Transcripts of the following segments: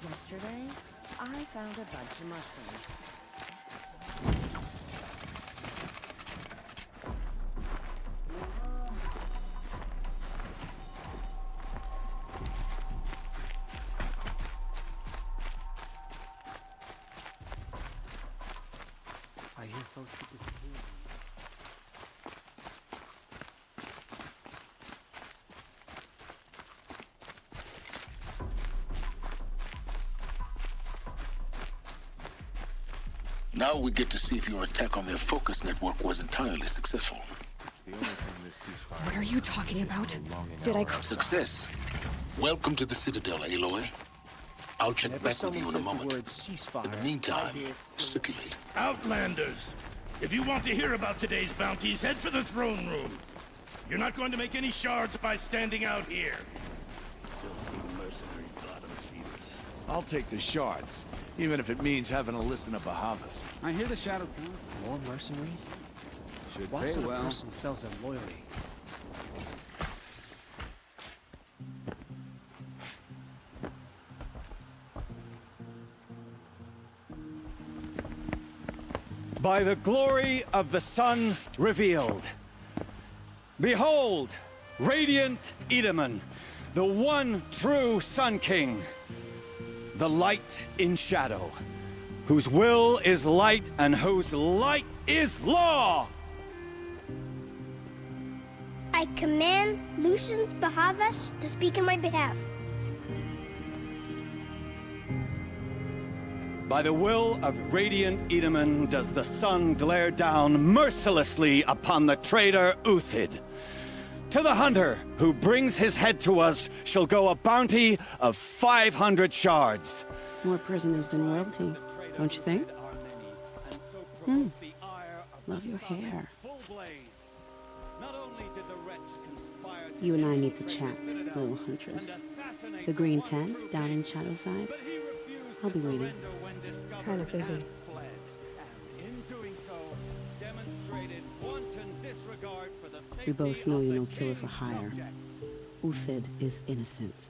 Yesterday, I found a bunch of mushrooms. I hear folks people here. Now we get to see if your attack on their focus network was entirely successful. What are you talking about? Did I... Success. Welcome to the Citadel, Aloy. I'll check back with you in a moment. In the meantime, circulate. Outlanders! If you want to hear about today's bounties, head for the throne room. You're not going to make any shards by standing out here. Filthy mercenary bottom feeders. I'll take the shards, even if it means having to listen to Bahavas. I hear the Shadow Count. More mercenaries? Should What pay sort of well. person sells their loyalty? By the glory of the sun revealed. Behold, radiant Edaman, the one true Sun King. The light in shadow, whose will is light and whose light is law. I command Lucius Bahavas to speak in my behalf. By the will of radiant Edaman does the sun glare down mercilessly upon the traitor Uthid. To the hunter who brings his head to us shall go a bounty of 500 shards. More prisoners than royalty, don't you think? Love your hair. You and I need to chat, little huntress. The green tent down in Shadowside. I'll be waiting. Kind of busy. We both know you're no killer for hire. Uthid is innocent.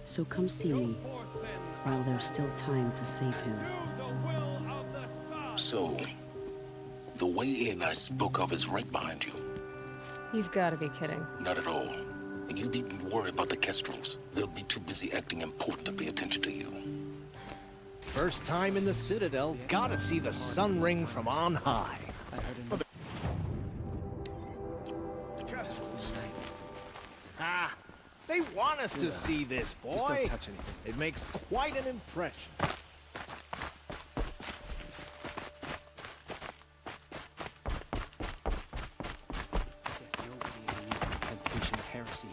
So come see me while there's still time to save him. So, the way in I spoke of is right behind you. You've got to be kidding. Not at all. And you needn't worry about the Kestrels. They'll be too busy acting important to pay attention to you. First time in the Citadel, gotta see the sun ring from on high. I heard in the... Ah, they want us to see this, boy. Just don't touch anything. It makes quite an impression. There's nobody in the temptation of heresy.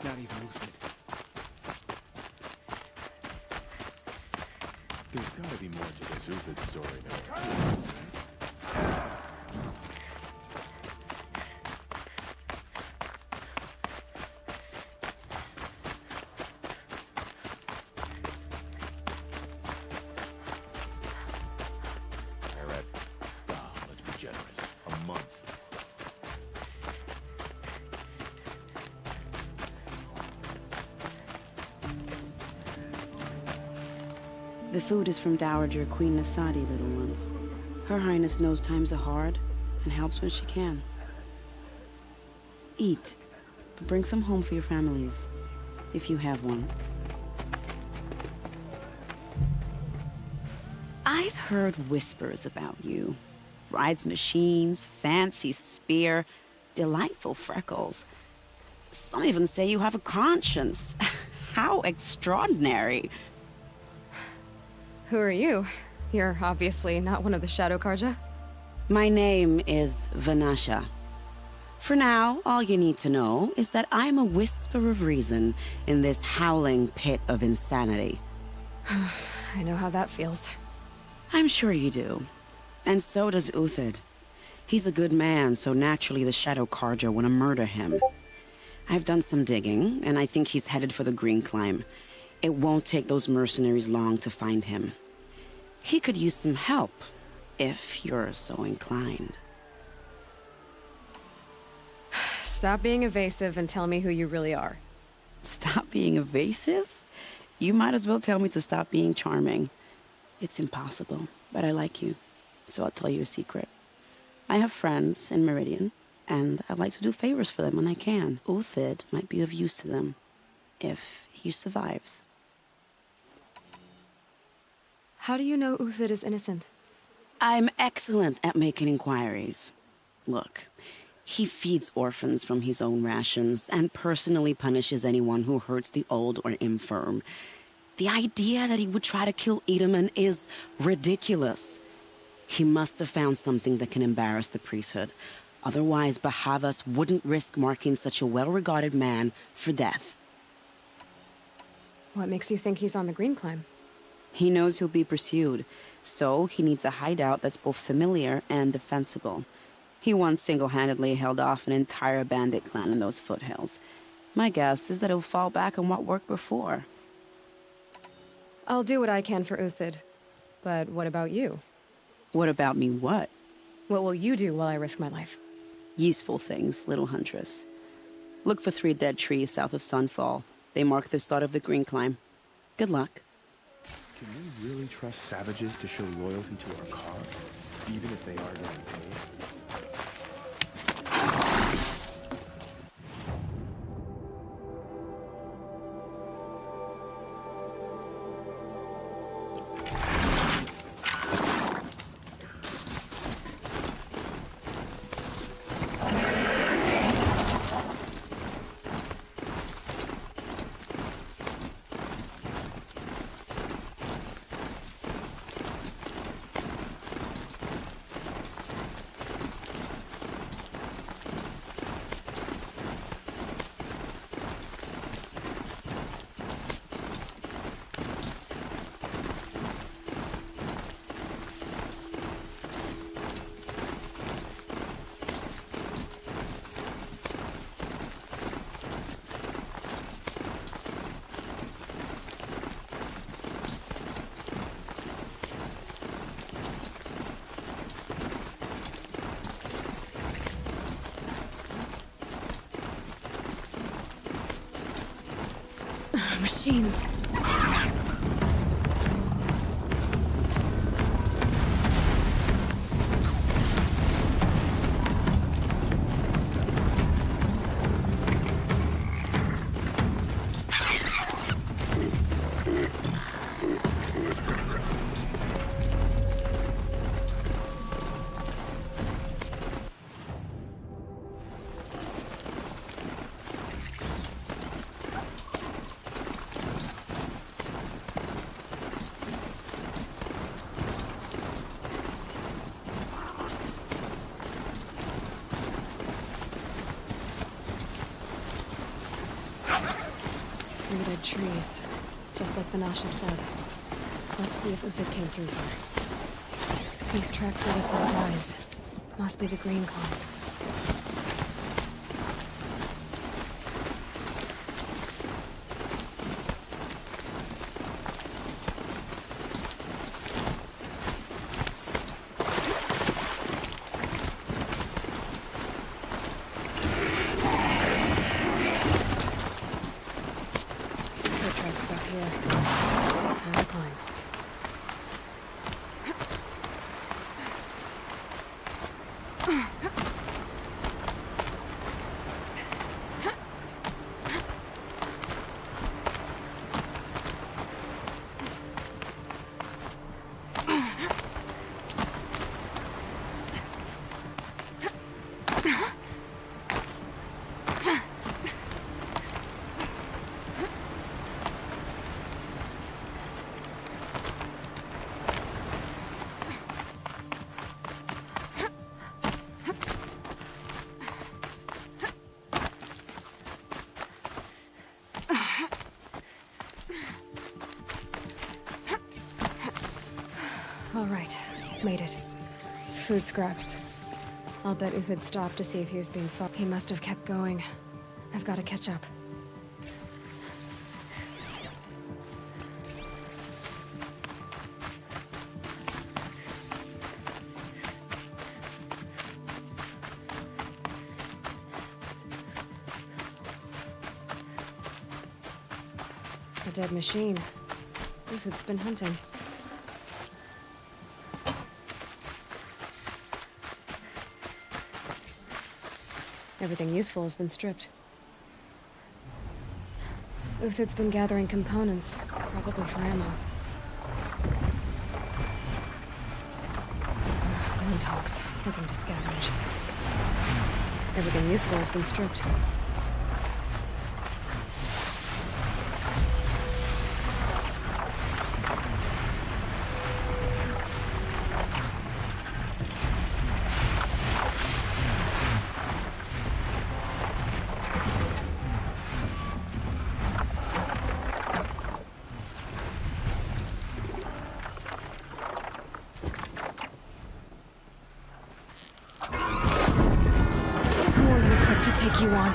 Not even Uthid. There's gotta be more to this Uthid story now. Let's be generous. A month. The food is from Dowager Queen Nasadi, little ones. Her Highness knows times are hard and helps when she can. Eat, but bring some home for your families, if you have one. I've heard whispers about you. Rides machines, fancy spear, delightful freckles. Some even say you have a conscience. How extraordinary. Who are you? You're obviously not one of the Shadow Karja. My name is Vanasha. For now, all you need to know is that I'm a whisper of reason in this howling pit of insanity. I know how that feels. I'm sure you do. And so does Uthid. He's a good man, so naturally the Shadow Karja want to murder him. I've done some digging, and I think he's headed for the Green Climb. It won't take those mercenaries long to find him. He could use some help, if you're so inclined. Stop being evasive and tell me who you really are. Stop being evasive? You might as well tell me to stop being charming. It's impossible, but I like you, so I'll tell you a secret. I have friends in Meridian, and I like to do favors for them when I can. Uthid might be of use to them, if he survives. How do you know Uthid is innocent? I'm excellent at making inquiries. Look, he feeds orphans from his own rations and personally punishes anyone who hurts the old or infirm. The idea that he would try to kill Edelman is ridiculous. He must have found something that can embarrass the priesthood. Otherwise, Bahavas wouldn't risk marking such a well-regarded man for death. What makes you think he's on the Green Climb? He knows he'll be pursued, so he needs a hideout that's both familiar and defensible. He once single-handedly held off an entire bandit clan in those foothills. My guess is that he'll fall back on what worked before. I'll do what I can for Uthid. But what about you? What about me what? What will you do while I risk my life? Useful things, little huntress. Look for 3 dead trees south of Sunfall. They mark the start of the Green Climb. Good luck. Can we really trust savages to show loyalty to our cause, even if they are getting paid? Machines. Dead trees, just like Vanasha said. Let's see if Uthid came through here. These tracks lead up the rise. Must be the Green Climb. All right, made it. Food scraps. I'll bet Uthid stopped to see if he was being fought. He must have kept going. I've got to catch up. A dead machine. Uthid's been hunting. Everything useful has been stripped. Uthid's been gathering components, probably for ammo. Talks, looking to scavenge. Everything useful has been stripped. Take you on.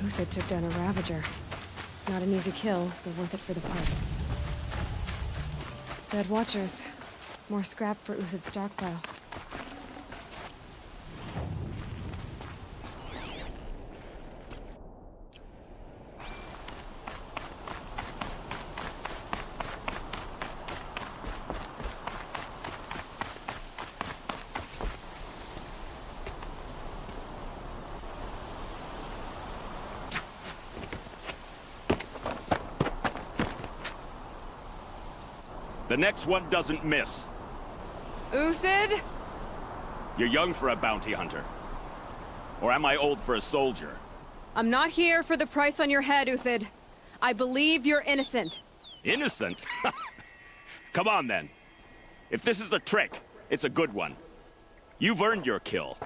Uthid took down a Ravager. Not an easy kill, but worth it for the price. Dead Watchers. More scrap for Uthid's stockpile. The next one doesn't miss. Uthid? You're young for a bounty hunter. Or am I old for a soldier? I'm not here for the price on your head, Uthid. I believe you're innocent. Innocent? Come on, then. If this is a trick, It's a good one. You've earned your kill.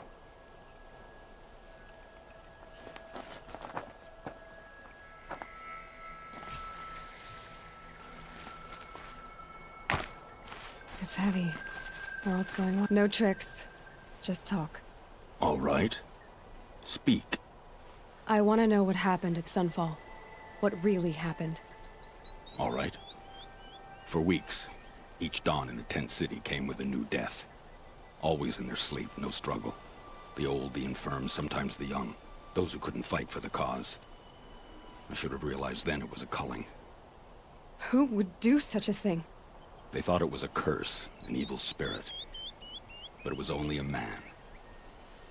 It's heavy. What's going on? No tricks. Just talk. All right. Speak. I want to know what happened at Sunfall. What really happened. All right. For weeks, each dawn in the tent city came with a new death. Always in their sleep, no struggle. The old, the infirm, sometimes the young. Those who couldn't fight for the cause. I should have realized then it was a culling. Who would do such a thing? They thought it was a curse, an evil spirit. But it was only a man.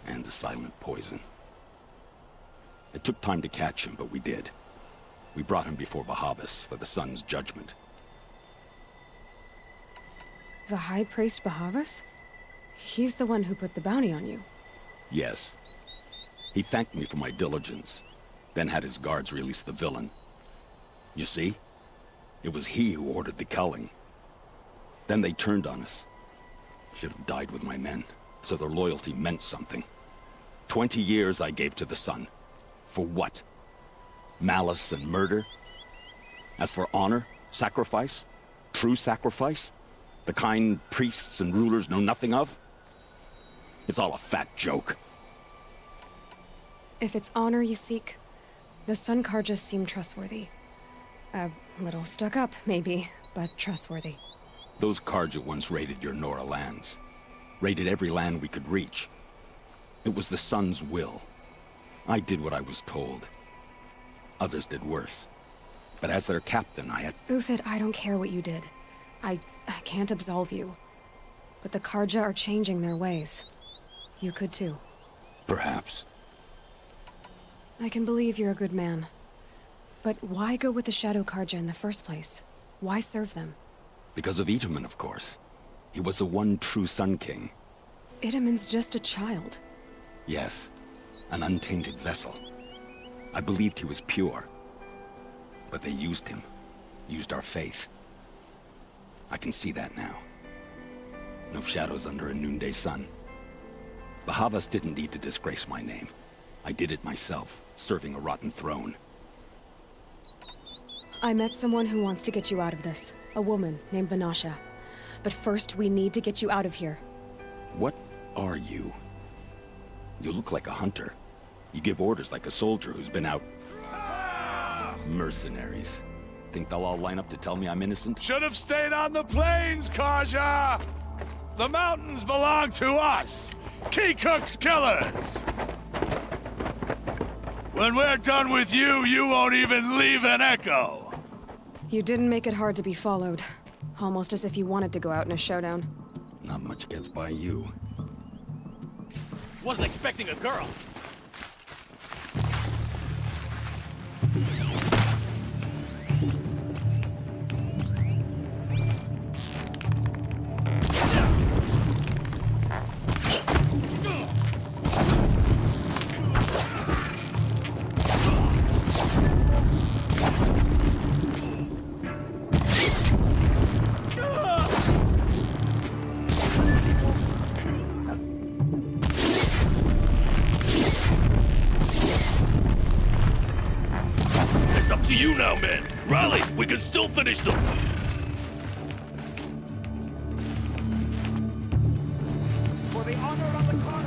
And a silent poison. It took time to catch him, but we did. We brought him before Bahavas for the sun's judgment. The High Priest Bahavas? He's the one who put the bounty on you. Yes. He thanked me for my diligence, then had his guards release the villain. You see? It was he who ordered the culling. Then they turned on us. Should have died with my men, so their loyalty meant something. 20 years I gave to the sun. For what? Malice and murder? As for honor, sacrifice, true sacrifice, the kind priests and rulers know nothing of? It's all a fat joke. If it's honor you seek, the Sun Karjas seem trustworthy. A little stuck up, maybe, but trustworthy. Those Karja once raided your Nora lands. Raided every land we could reach. It was the sun's will. I did what I was told. Others did worse. But as their captain, I had... Uthid, I don't care what you did. I can't absolve you. But the Karja are changing their ways. You could too. Perhaps. I can believe you're a good man. But why go with the Shadow Karja in the first place? Why serve them? Because of Itaman, of course. He was the one true Sun King. Itaman's just a child. Yes, an untainted vessel. I believed he was pure. But they used him. Used our faith. I can see that now. No shadows under a noonday sun. Bahavas didn't need to disgrace my name. I did it myself, serving a rotten throne. I met someone who wants to get you out of this. A woman named Vanasha. But first, we need to get you out of here. What are you? You look like a hunter. You give orders like a soldier who's been out... Mercenaries. Think they'll all line up to tell me I'm innocent? Should have stayed on the plains, Karja! The mountains belong to us! Kikuk's killers! When we're done with you, you won't even leave an echo! You didn't make it hard to be followed. Almost as if you wanted to go out in a showdown. Not much gets by you. Wasn't expecting a girl. To you now, men. Rally, we can still finish them. For the honor of the cause.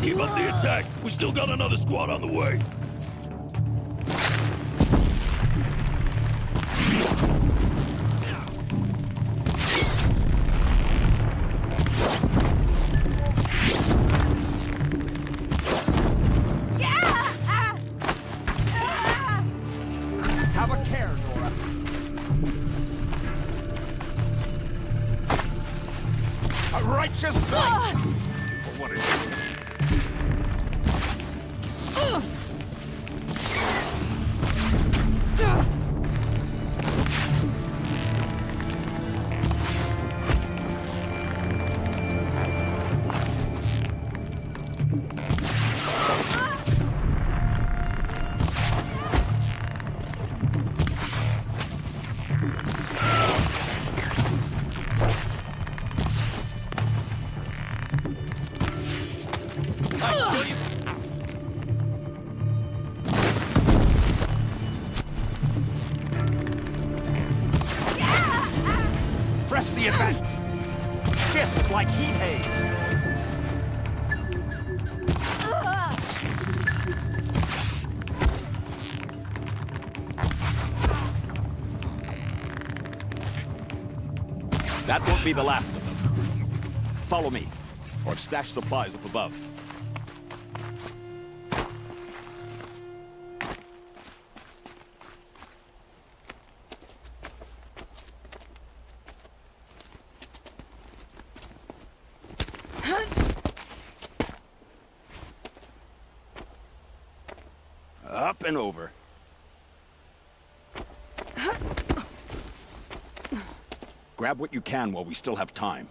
Keep up the attack. We still got another squad on the way. Have a care, Nora. A righteous fight! For what it is. Press the advantage. Fists like heat haze. That won't be the last of them. Follow me, or stash supplies up above. Up and over. Grab what you can while we still have time.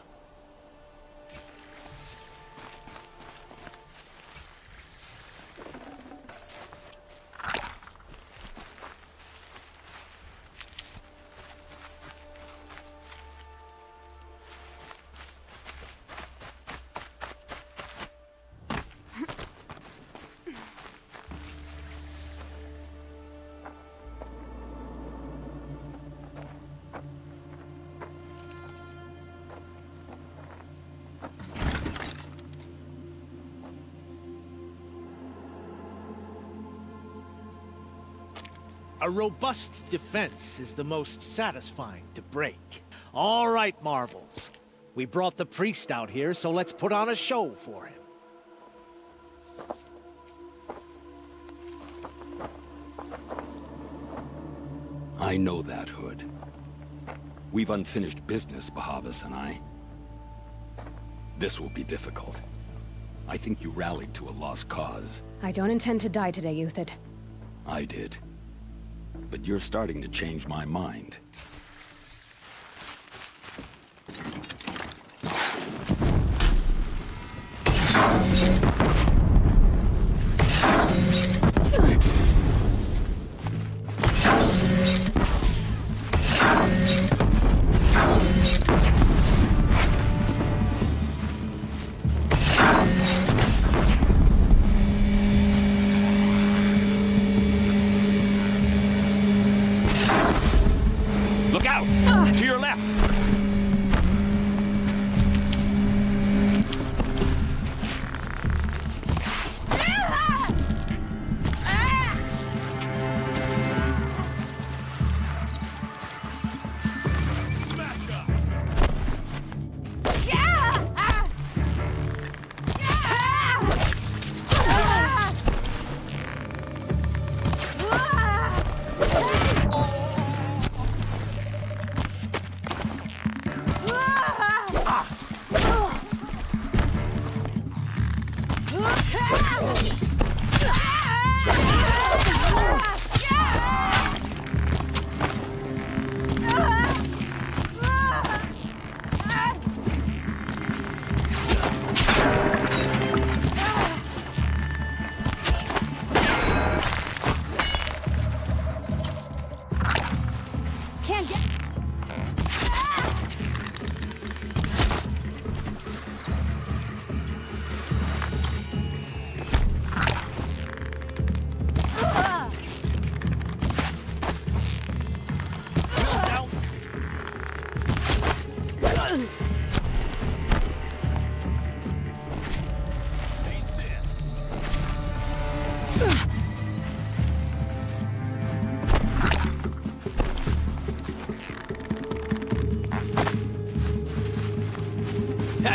A robust defense is the most satisfying to break. All right, Marvels. We brought the priest out here, so let's put on a show for him. I know that, Hood. We've unfinished business, Bahavas and I. This will be difficult. I think you rallied to a lost cause. I don't intend to die today, Uthid. I did. But you're starting to change my mind. Look out! To your left!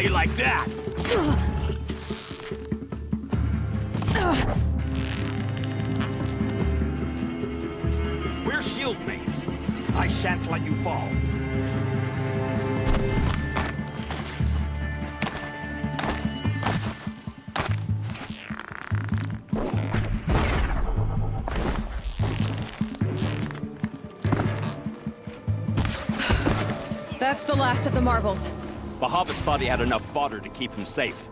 you like that? We're shield mates. I shan't let you fall. That's the last of the marvels. Bahavas thought he had enough fodder to keep him safe.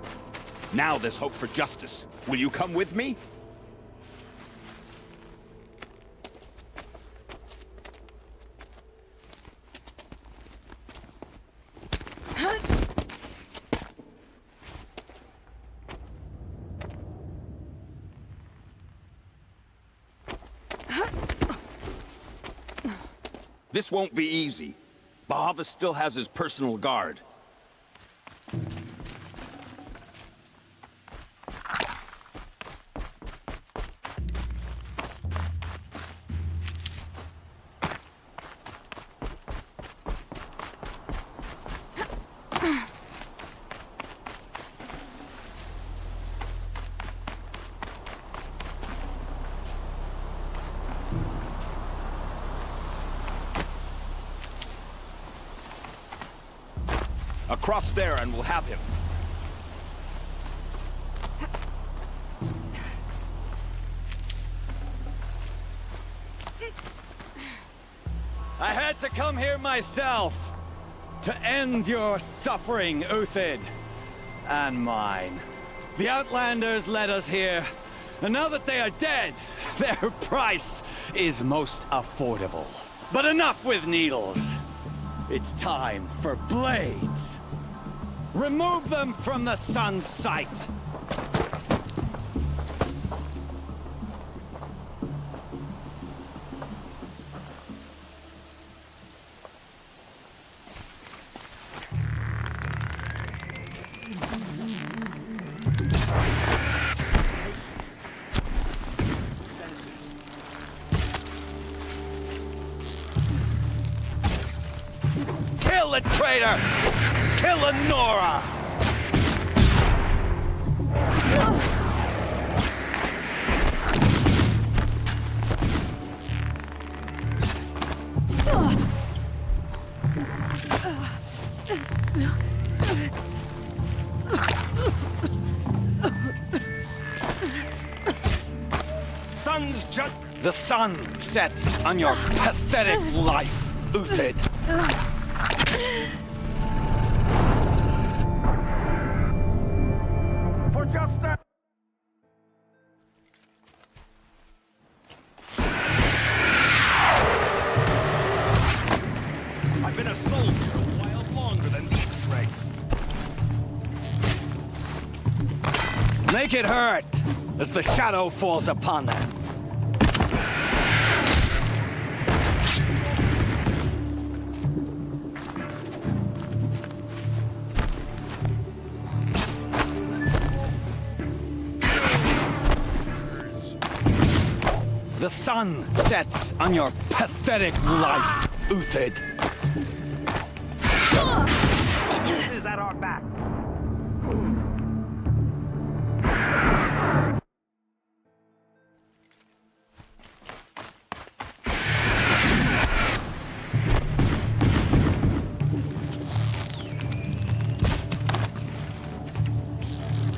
Now there's hope for justice. Will you come with me? This won't be easy. Bahavas still has his personal guard. Across there and we'll have him. I had to come here myself to end your suffering, Uthid, and mine. The Outlanders led us here, and now that they are dead, their price is most affordable. But enough with needles. It's time for blades. Remove them from the sun's sight. Kill the traitor! Kill Lenora! The sun sets on your pathetic life, Uthid. For justice! I've been a soldier a while longer than these dregs. Make it hurt as the shadow falls upon them. The sun sets on your pathetic life, Uthid. This is at our backs.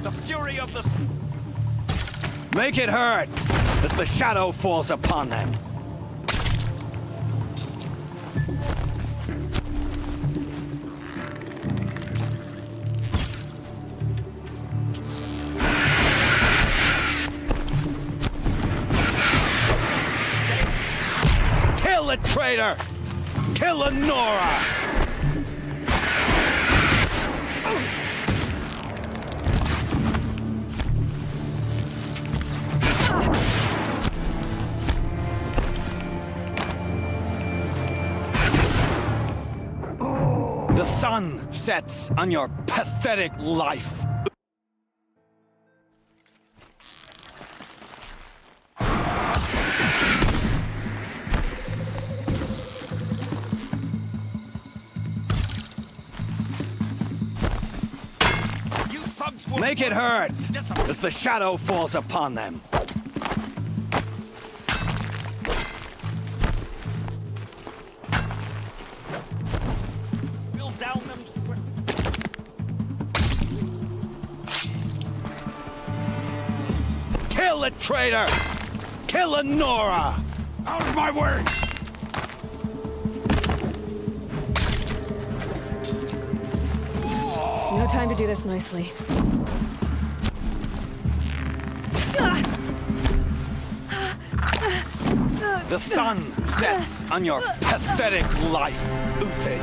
The fury of the... Make it hurt as the shadow falls upon them. Kill the traitor! Kill Lenora! The sun sets on your pathetic life. Make it hurt as the shadow falls upon them. We'll down them. Kill the traitor! Kill Nora! Out of my way! No time to do this nicely. The sun sets on your pathetic life, Uthid.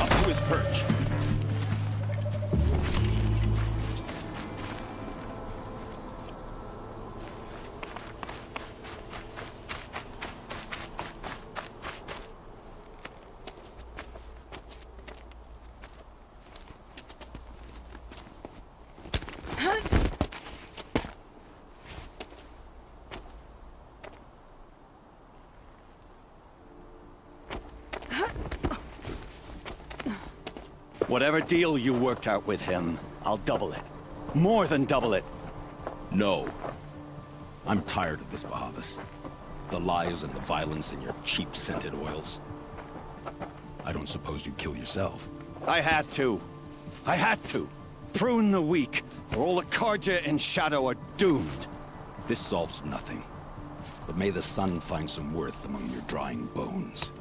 Up to his perch. Whatever deal you worked out with him, I'll double it. More than double it. No. I'm tired of this, Bahavas. The lies and the violence and your cheap scented oils. I don't suppose you kill yourself. I had to. I had to. Prune the weak, or all the Karja in Shadow are doomed. This solves nothing. But may the sun find some worth among your drying bones.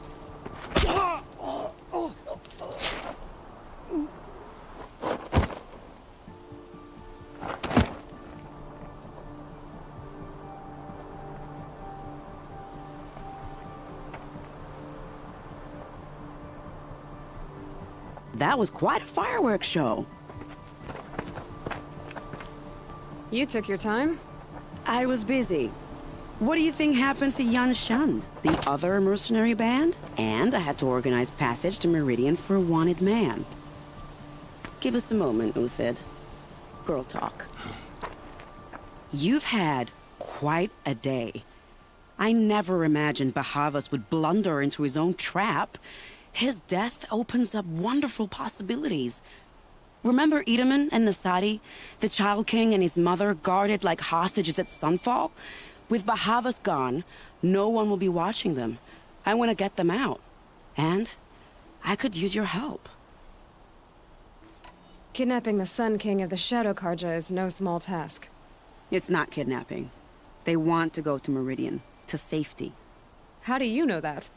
That was quite a fireworks show. You took your time? I was busy. What do you think happened to Yan Shund, the other mercenary band? And I had to organize passage to Meridian for a wanted man. Give us a moment, Uthid. Girl talk. You've had quite a day. I never imagined Bahavas would blunder into his own trap. His death opens up wonderful possibilities. Remember Edaman and Nasadi, the Child King and his mother guarded like hostages at Sunfall? With Bahavas gone, no one will be watching them. I want to get them out. And I could use your help. Kidnapping the Sun King of the Shadow Karja is no small task. It's not kidnapping. They want to go to Meridian, to safety. How do you know that?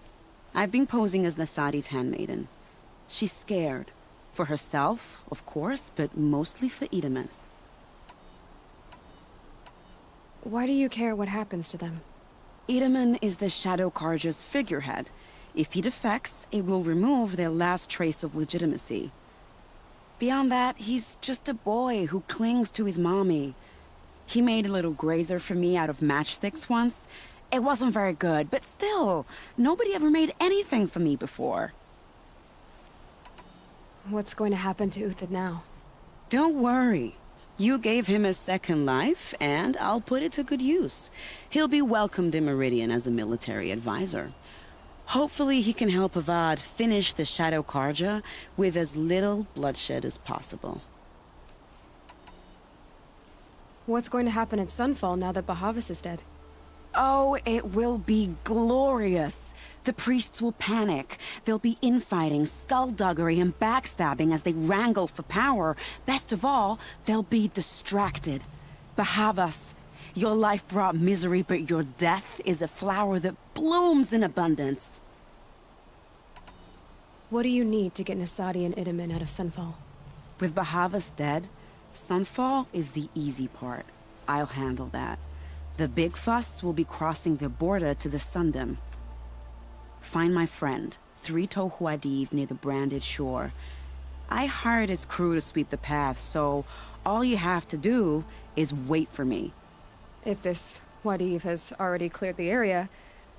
I've been posing as Nasadi's handmaiden. She's scared. For herself, of course, but mostly for Edaman. Why do you care what happens to them? Edaman is the Shadow Karja's figurehead. If he defects, it will remove their last trace of legitimacy. Beyond that, he's just a boy who clings to his mommy. He made a little grazer for me out of matchsticks once. It wasn't very good, but still, nobody ever made anything for me before. What's going to happen to Uthid now? Don't worry. You gave him a second life, and I'll put it to good use. He'll be welcomed in Meridian as a military advisor. Hopefully he can help Avad finish the Shadow Karja with as little bloodshed as possible. What's going to happen at Sunfall now that Bahavas is dead? Oh, it will be glorious. The priests will panic. There'll be infighting, skullduggery, and backstabbing as they wrangle for power. Best of all, they'll be distracted. Bahavas, your life brought misery, but your death is a flower that blooms in abundance. What do you need to get Nasadi and Edaman out of Sunfall? With Bahavas dead, Sunfall is the easy part. I'll handle that. The big fuss will be crossing the border to the Sundom. Find my friend, 3 Tohuadiv near the branded shore. I hired his crew to sweep the path, so all you have to do is wait for me. If this Wadiv has already cleared the area,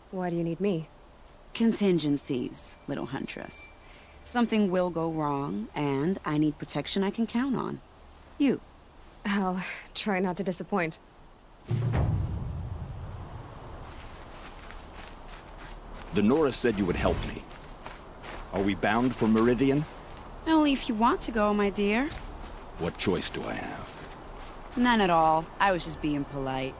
why do you need me? Contingencies, little huntress. Something will go wrong, and I need protection I can count on. You. I'll try not to disappoint. The Nora said you would help me. Are we bound for Meridian? Only if you want to go, my dear. What choice do I have? None at all. I was just being polite.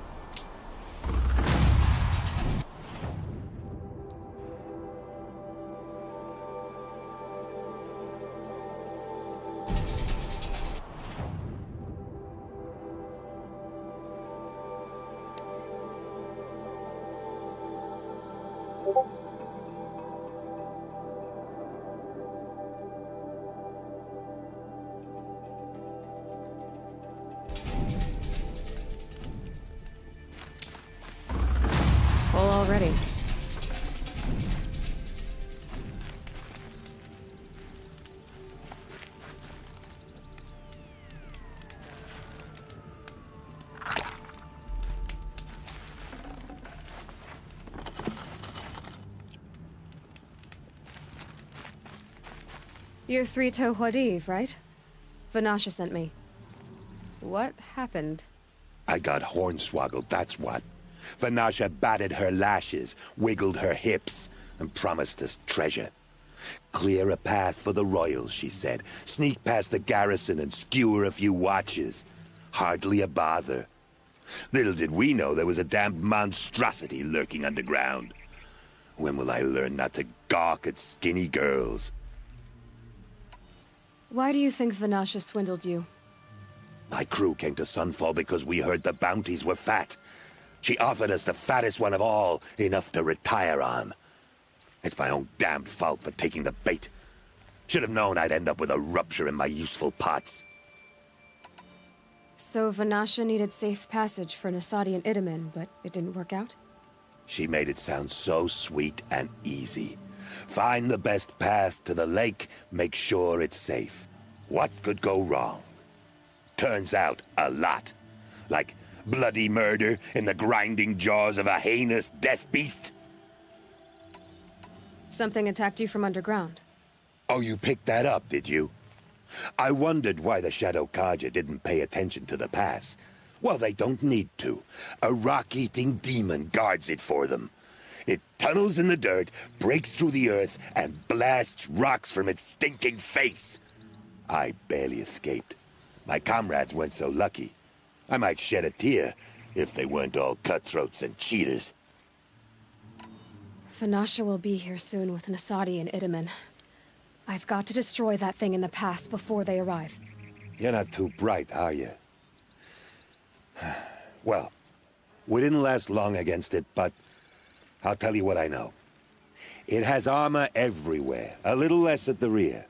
Full already. You're Three-Toe Huadiv, right? Vanasha sent me. What happened? I got hornswoggled, that's what. Vanasha batted her lashes, wiggled her hips, and promised us treasure. Clear a path for the royals, she said. Sneak past the garrison and skewer a few watches. Hardly a bother. Little did we know there was a damned monstrosity lurking underground. When will I learn not to gawk at skinny girls? Why do you think Vanasha swindled you? My crew came to Sunfall because we heard the bounties were fat. She offered us the fattest one of all, enough to retire on. It's my own damned fault for taking the bait. Should have known I'd end up with a rupture in my useful pots. So Vanasha needed safe passage for Nasadi and Itamen, but it didn't work out? She made it sound so sweet and easy. Find the best path to the lake, make sure it's safe. What could go wrong? Turns out, a lot. Like bloody murder in the grinding jaws of a heinous death beast. Something attacked you from underground. Oh, you picked that up, did you? I wondered why the Shadow Kaja didn't pay attention to the pass. Well, they don't need to. A rock-eating demon guards it for them. It tunnels in the dirt, breaks through the earth, and blasts rocks from its stinking face. I barely escaped. My comrades weren't so lucky. I might shed a tear if they weren't all cutthroats and cheaters. Vanasha will be here soon with Nasadi and Itamen. I've got to destroy that thing in the pass before they arrive. You're not too bright, are you? Well, we didn't last long against it, but I'll tell you what I know. It has armor everywhere, a little less at the rear.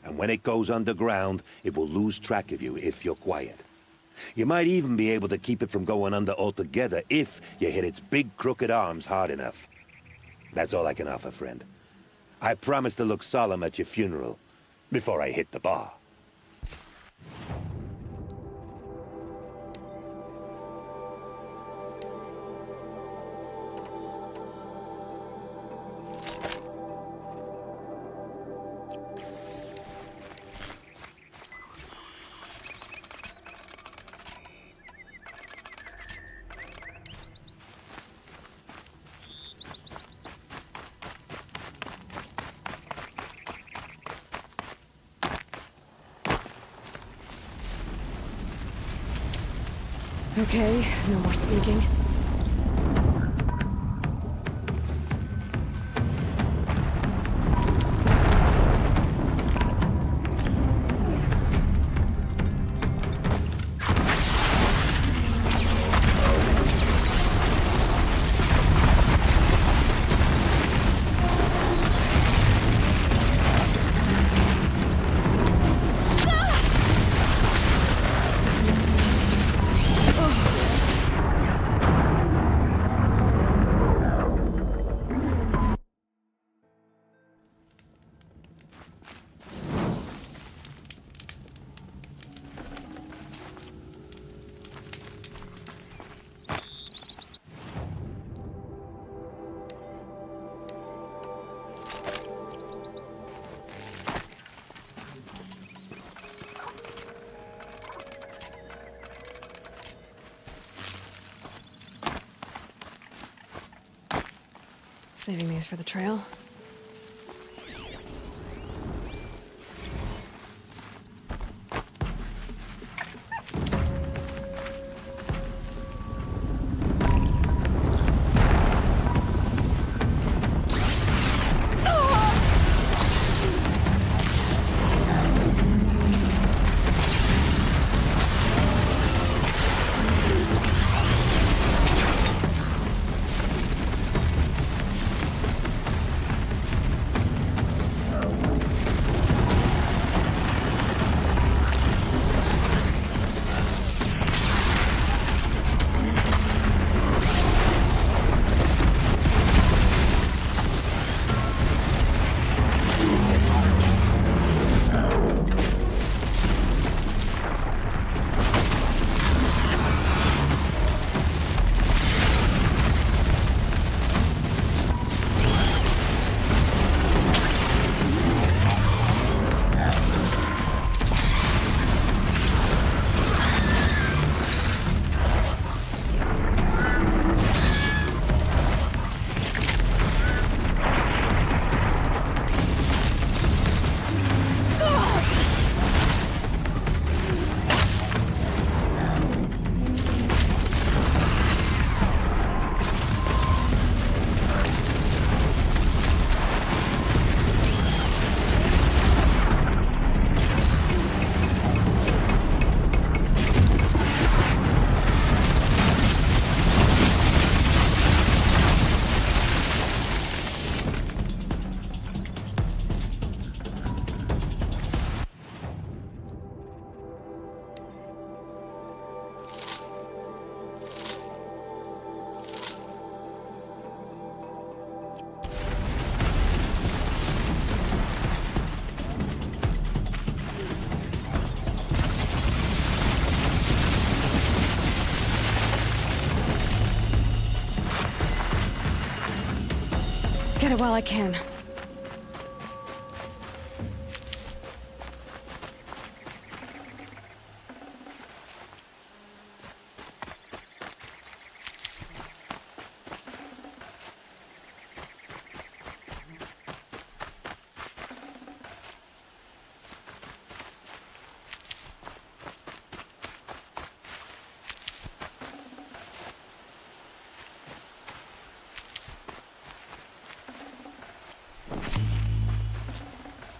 And when it goes underground, it will lose track of you if you're quiet. You might even be able to keep it from going under altogether if you hit its big crooked arms hard enough. That's all I can offer, friend. I promise to look solemn at your funeral before I hit the bar. Okay, no more sneaking. Saving these for the trail. Get it while I can.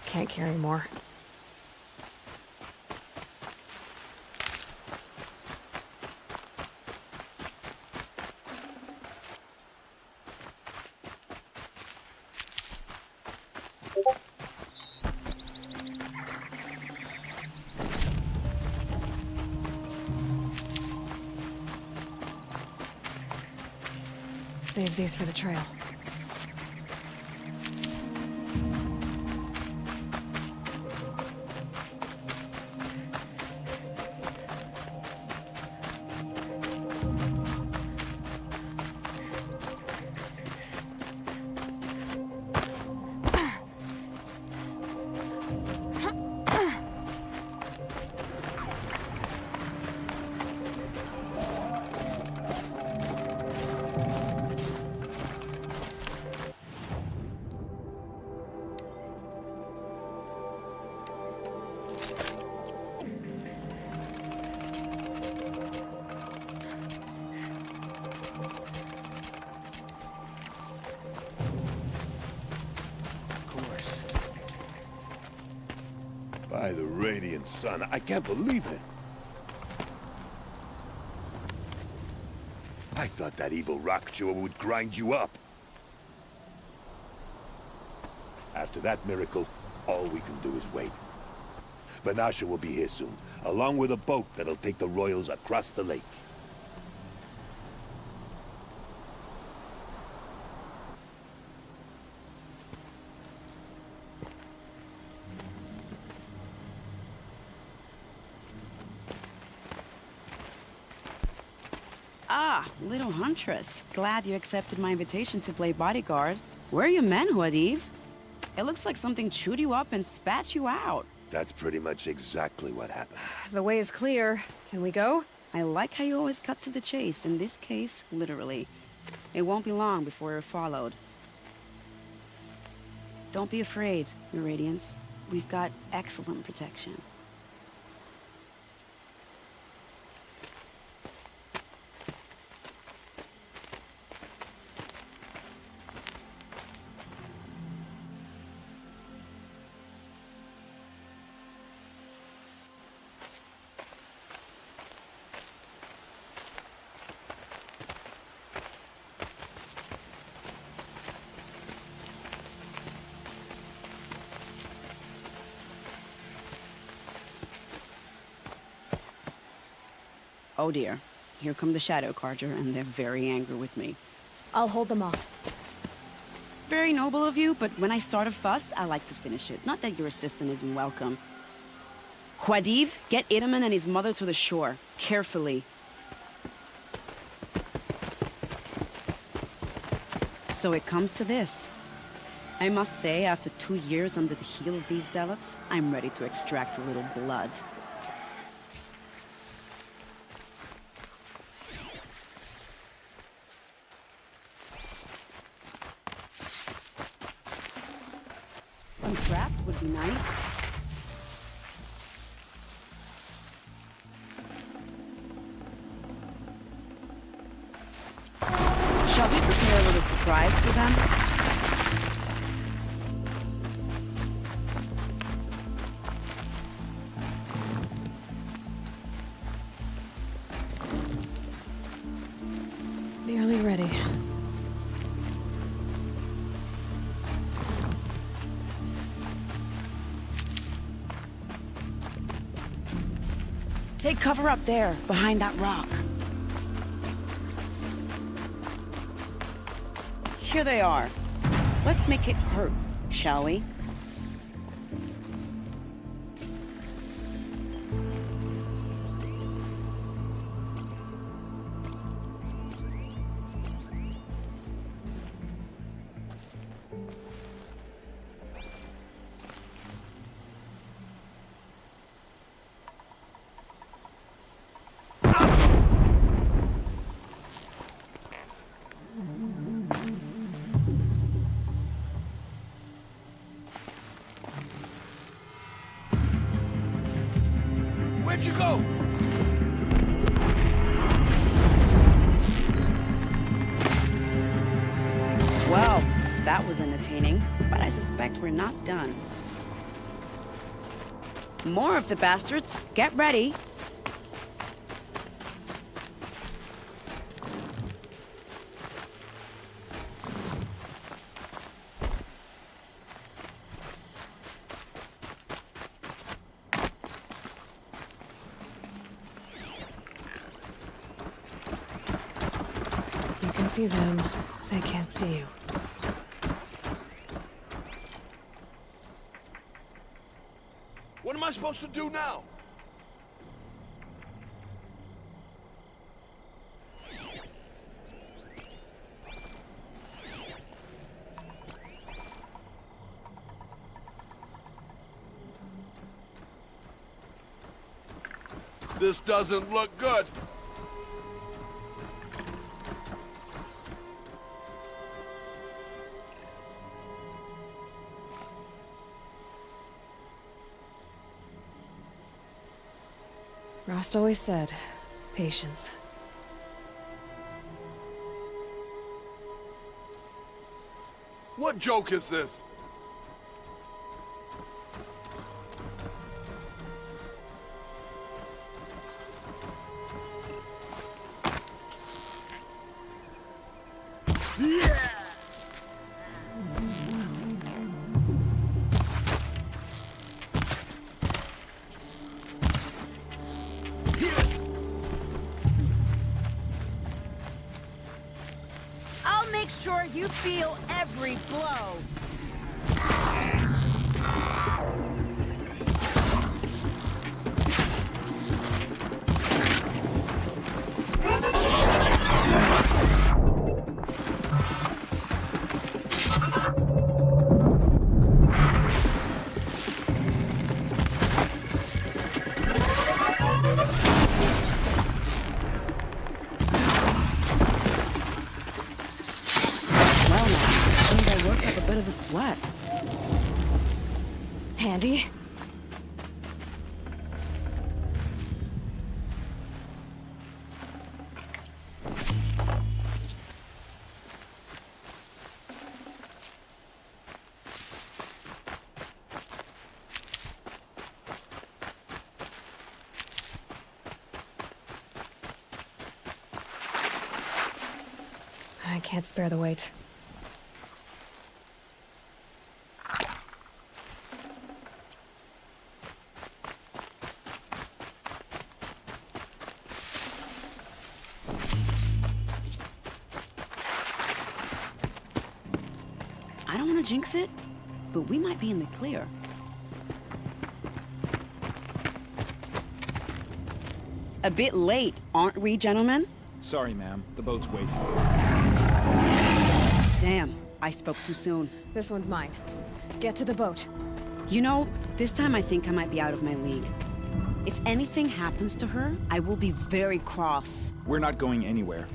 Can't carry more. Save these for the trail. By the radiant sun, I can't believe it. I thought that evil rock chewer would grind you up. After that miracle, all we can do is wait. Vanasha will be here soon, along with a boat that'll take the royals across the lake. Ah, little huntress. Glad you accepted my invitation to play bodyguard. Where are your men, Huadiv? It looks like something chewed you up and spat you out. That's pretty much exactly what happened. The way is clear. Can we go? I like how you always cut to the chase. In this case, literally. It won't be long before you're followed. Don't be afraid, Your Radiance. We've got excellent protection. Oh dear. Here come the Shadow Carja, and they're very angry with me. I'll hold them off. Very noble of you, but when I start a fuss, I like to finish it. Not that your assistant isn't welcome. Quadiv, get Itaman and his mother to the shore. Carefully. So it comes to this. I must say, after 2 years under the heel of these zealots, I'm ready to extract a little blood. Trapped would be nice. Shall we prepare a little surprise for them? Nearly ready. Take cover up there, behind that rock. Here they are. Let's make it hurt, shall we? Where'd you go? Well, that was entertaining, but I suspect we're not done. More of the bastards. Get ready. You can see them. They can't see you. What am I supposed to do now? This doesn't look good. Rost always said, patience. What joke is this? I'll make sure you feel every blow. Well now, seems I worked up a bit of a sweat. handy. I can't spare the weight. I don't want to jinx it, but we might be in the clear. A bit late, aren't we, gentlemen? Sorry, ma'am. The boat's waiting. Damn, I spoke too soon. This one's mine. Get to the boat. You know, this time I think I might be out of my league. If anything happens to her, I will be very cross. We're not going anywhere.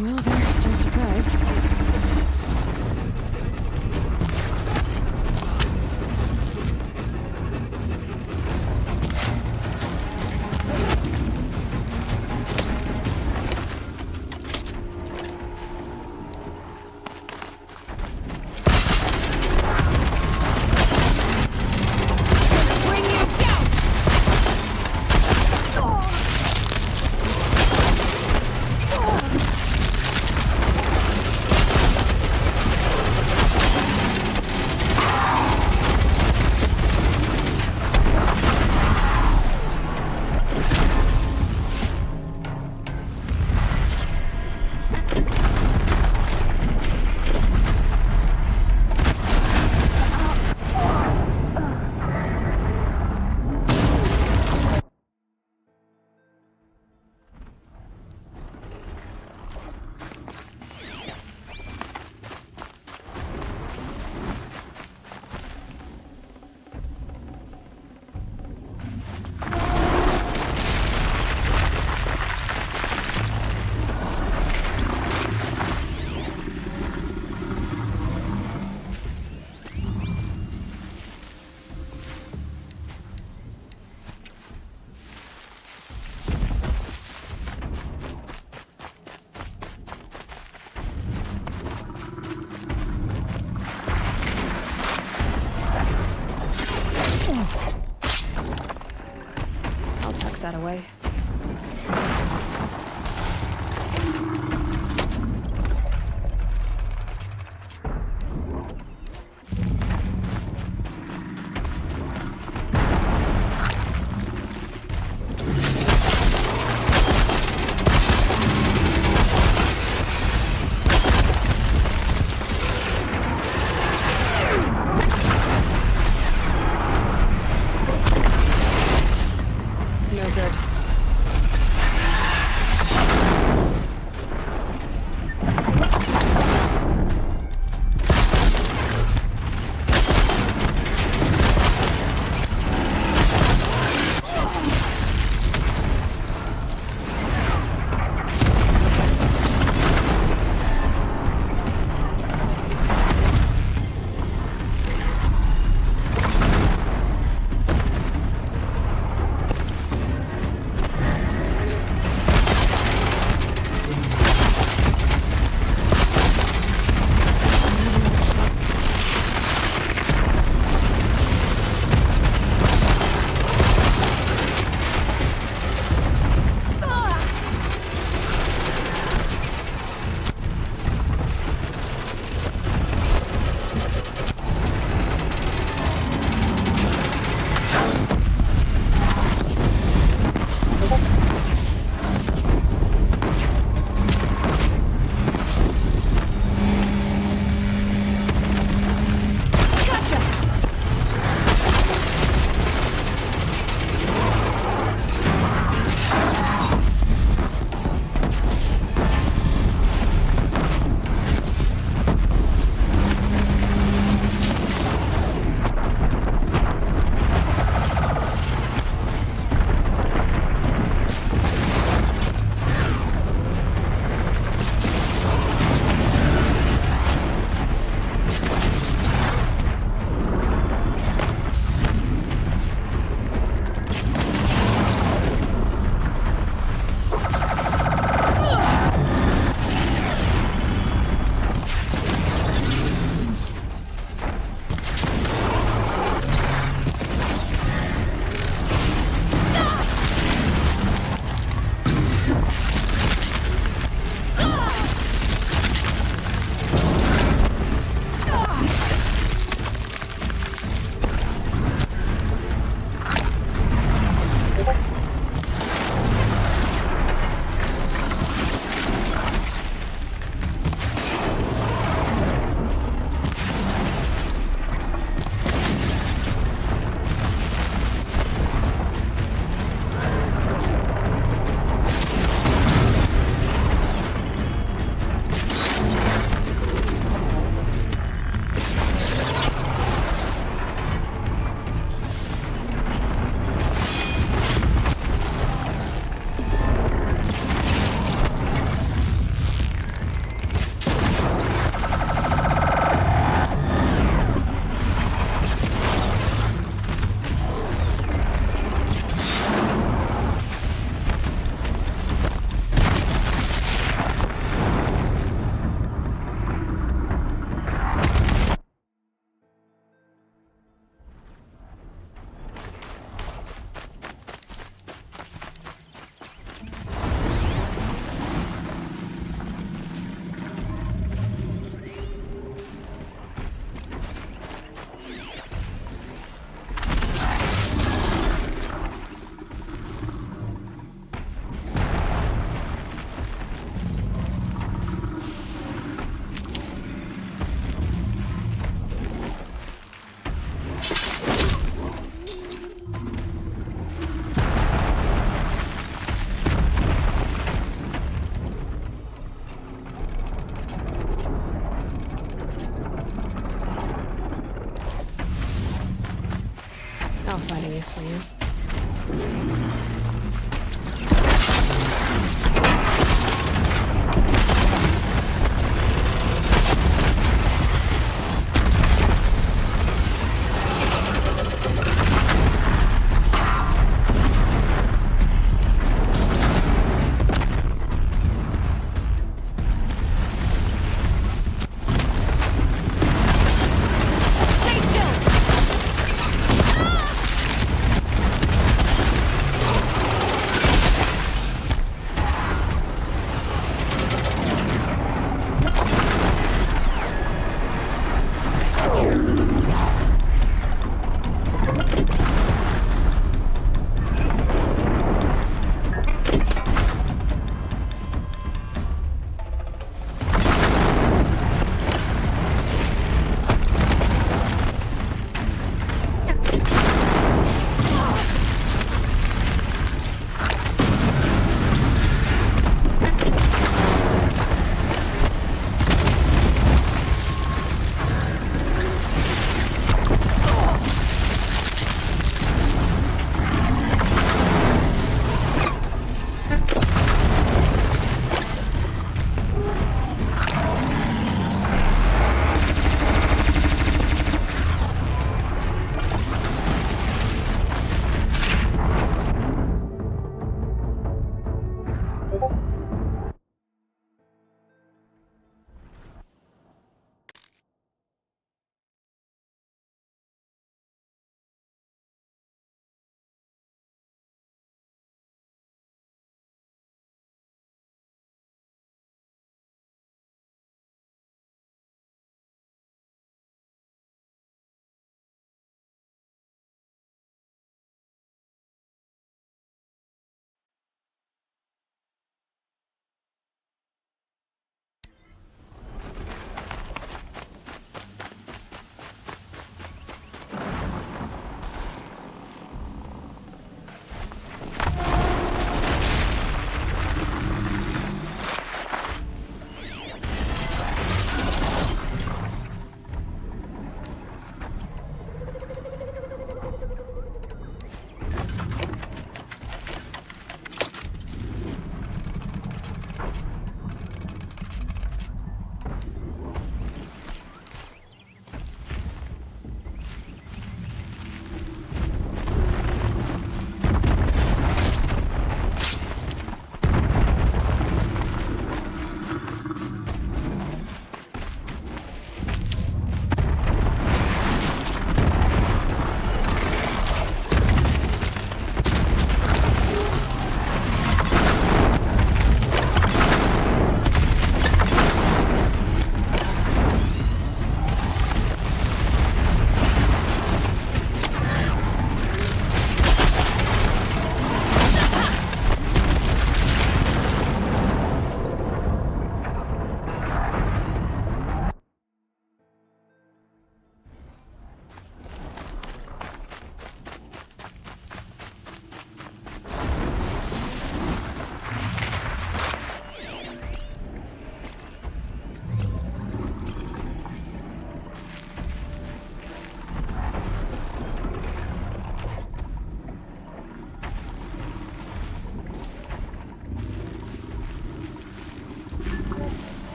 Well, they're still surprised. I'll tuck that away. No good. find a use for you.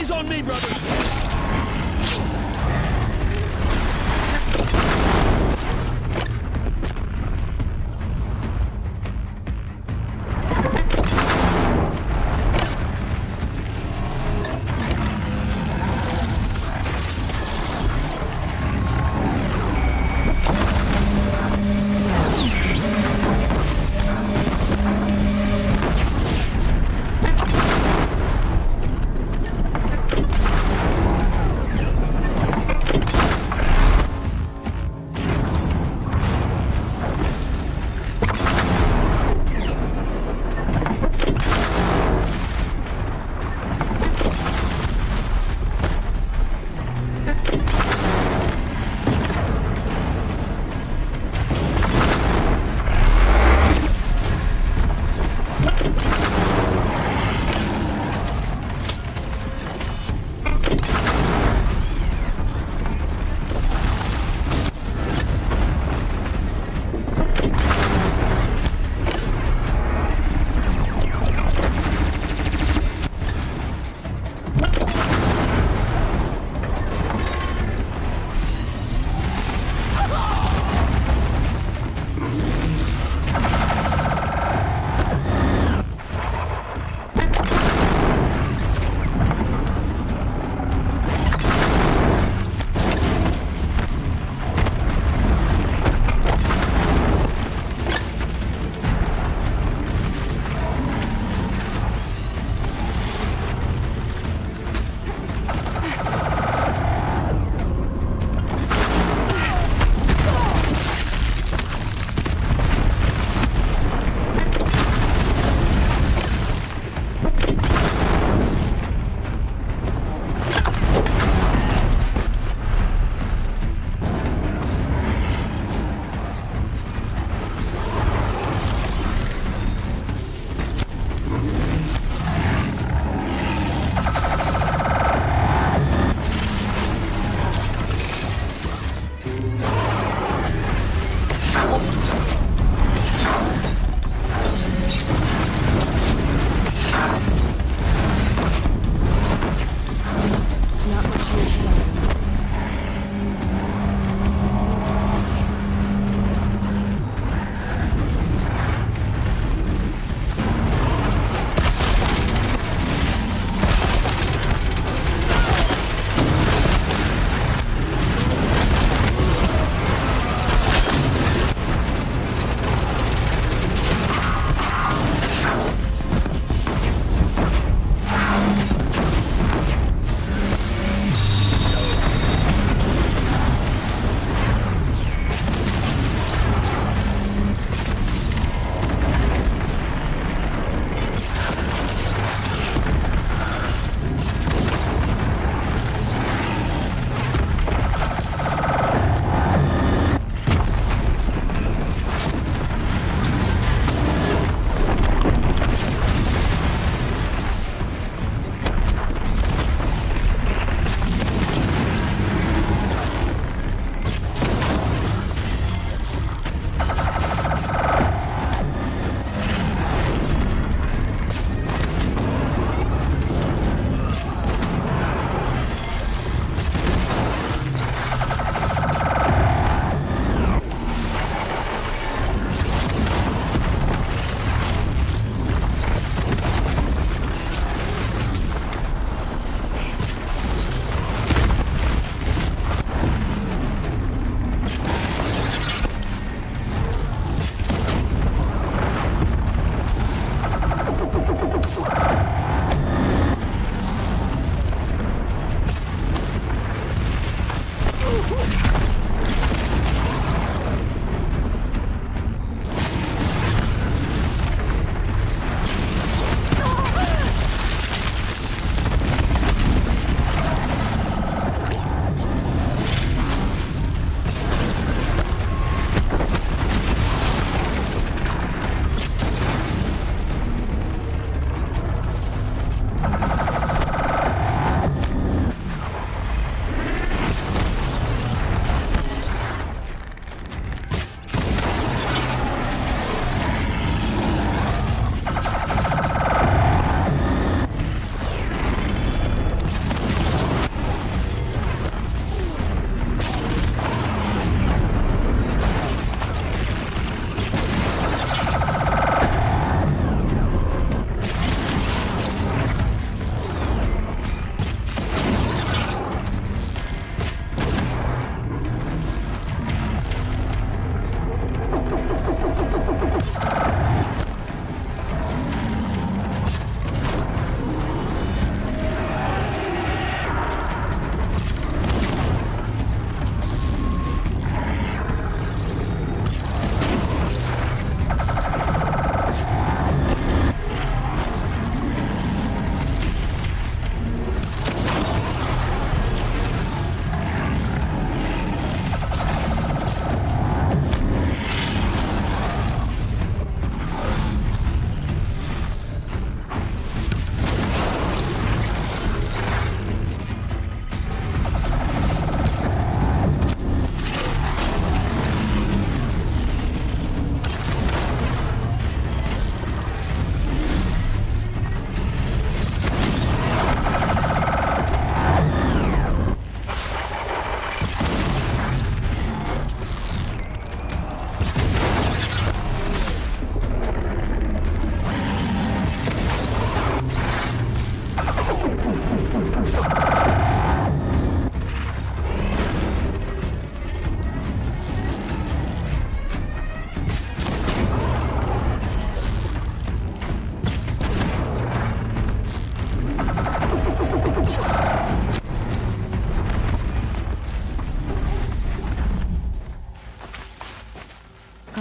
Eyes on me, brother!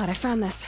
pod, I found this.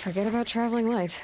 Forget about traveling light.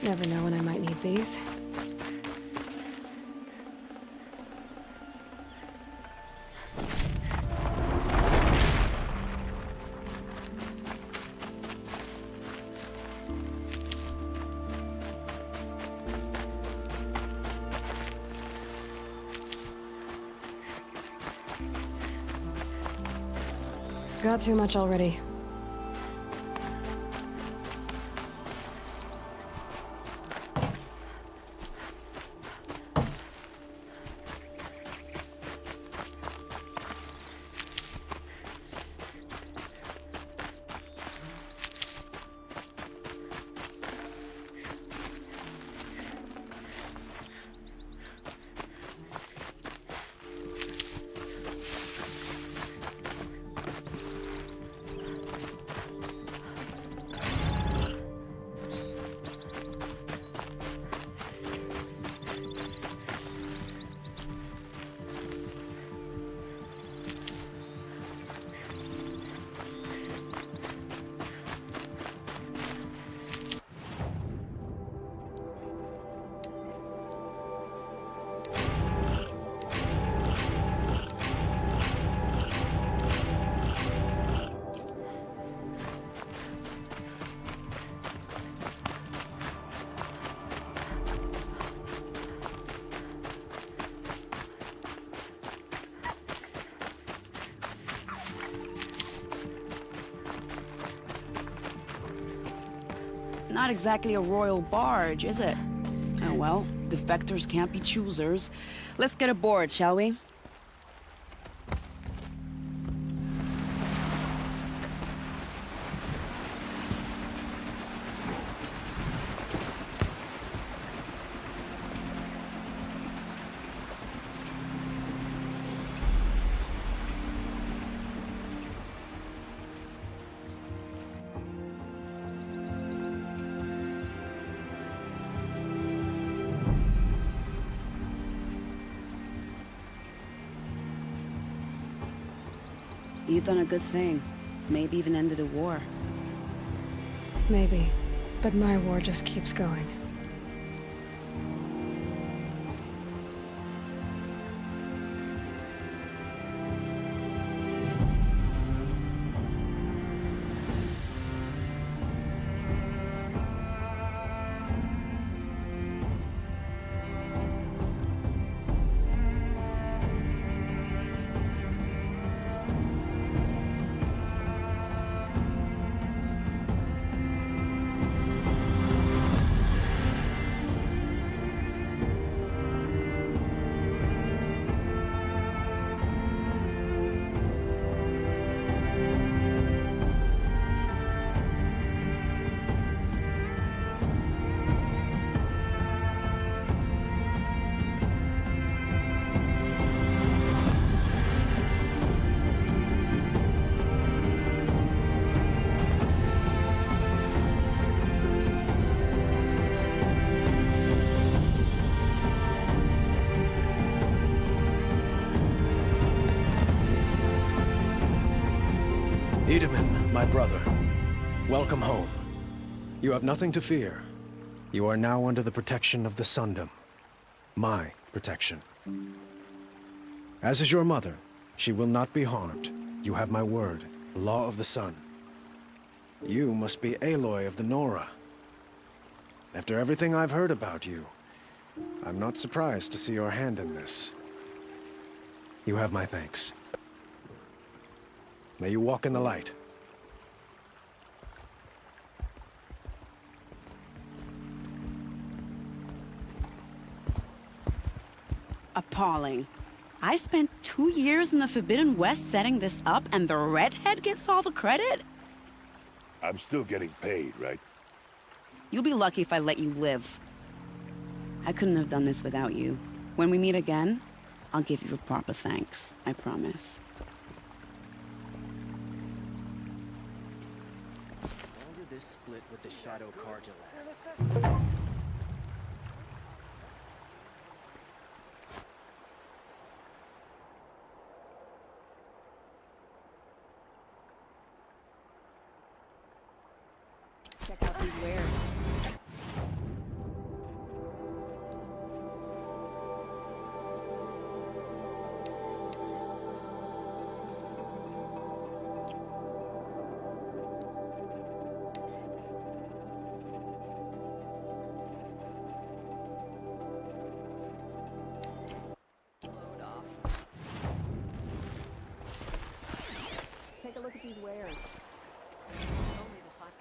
Never know when I might need these. Got too much already. Not exactly a royal barge, is it? Oh well, defectors can't be choosers. Let's get aboard, shall we? You've done a good thing. Maybe even ended a war. Maybe. But my war just keeps going. Itaman, my brother, welcome home. You have nothing to fear. You are now under the protection of the Sundom. My protection. As is your mother, she will not be harmed. You have my word, the law of the sun. You must be Aloy of the Nora. After everything I've heard about you, I'm not surprised to see your hand in this. You have my thanks. May you walk in the light. Appalling. I spent 2 years in the Forbidden West setting this up, and the redhead gets all the credit? I'm still getting paid, right? You'll be lucky if I let you live. I couldn't have done this without you. When we meet again, I'll give you a proper thanks. I promise. Longer this split with the Shadow Carja last. Check out these wares. Load off. Take a look at these wares. Only the fun.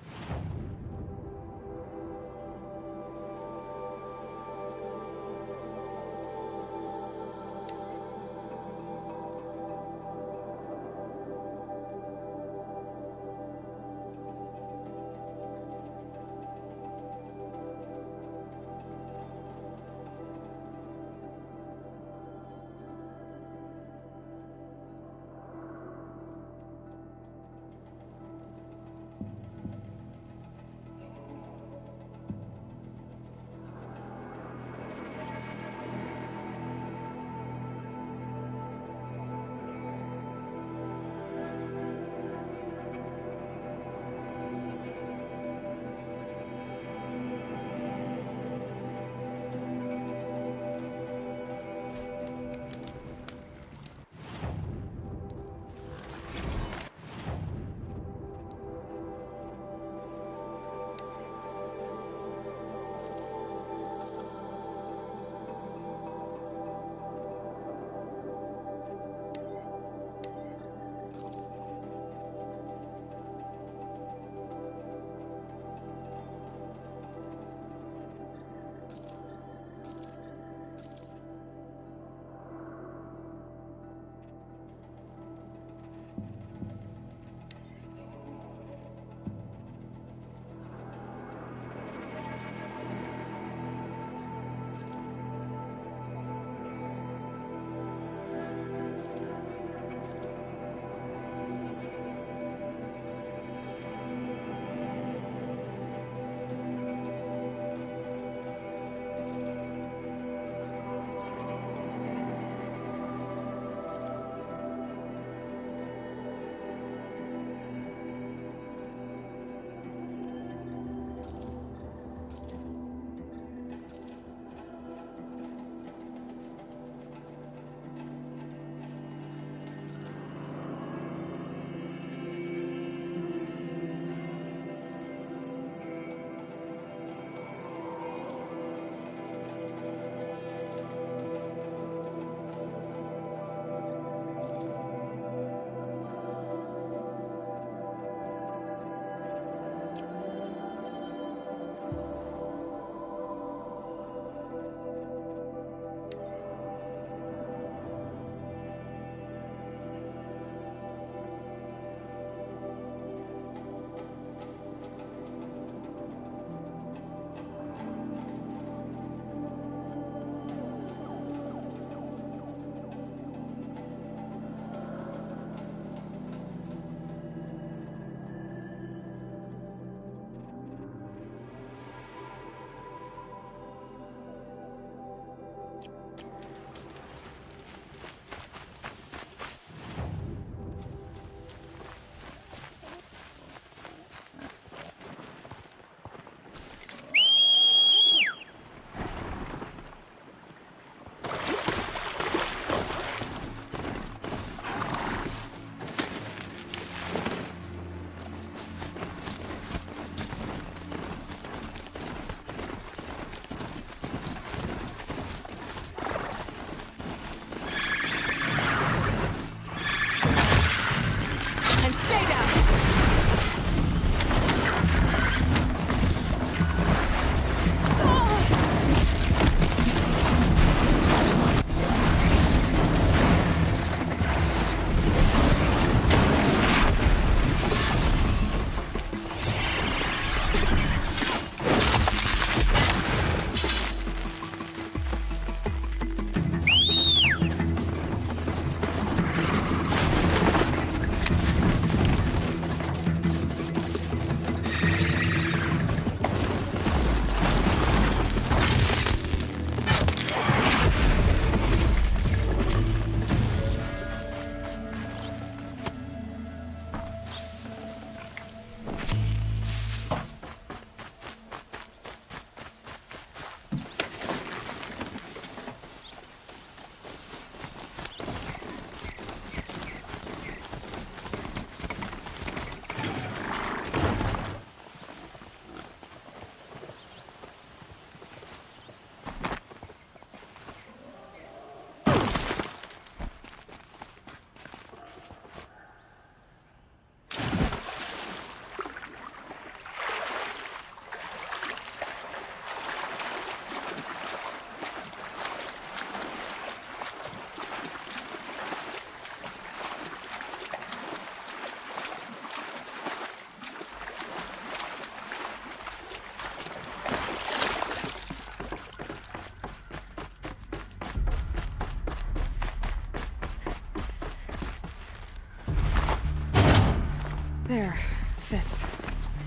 There. Fits.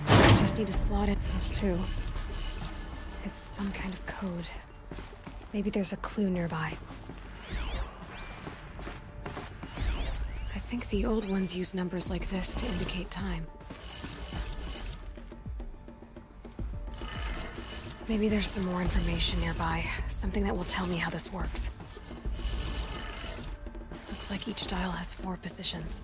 I just need to slot it too. It's some kind of code. Maybe there's a clue nearby. I think the old ones use numbers like this to indicate time. Maybe there's some more information nearby. Something that will tell me how this works. Looks like each dial has 4 positions.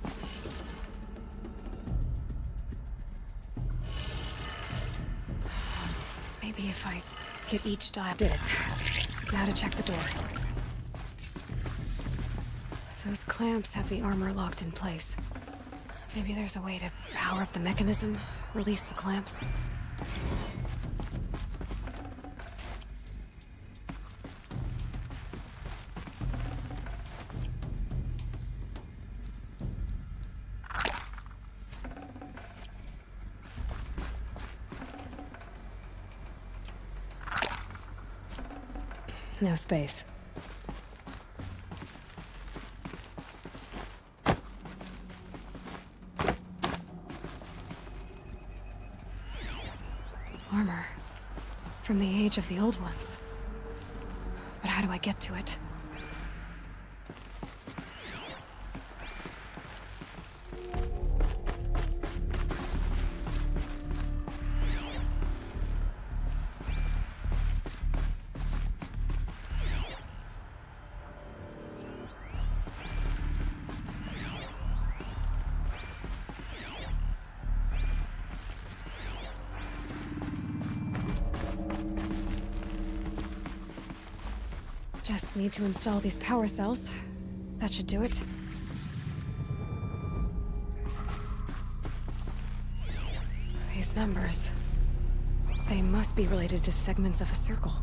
Maybe if I get each dial... Did it. Now to check the door. Those clamps have the armor locked in place. Maybe there's a way to power up the mechanism, release the clamps. No space. Armor. From the age of the old ones. But how do I get to it? Just need to install these power cells. That should do it. These numbers... they must be related to segments of a circle.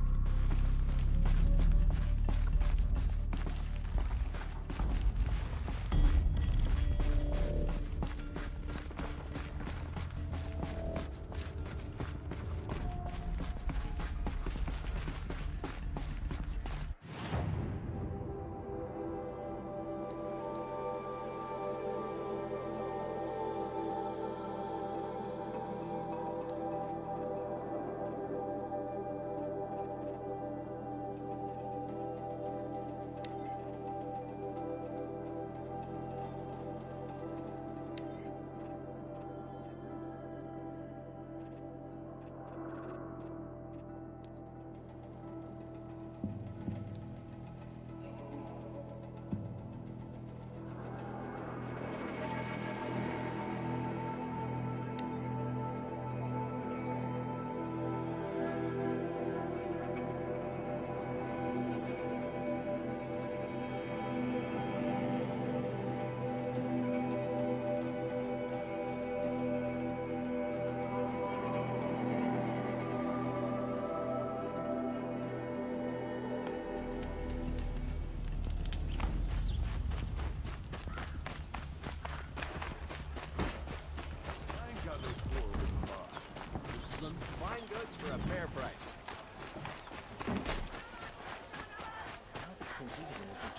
Fine goods for a fair price.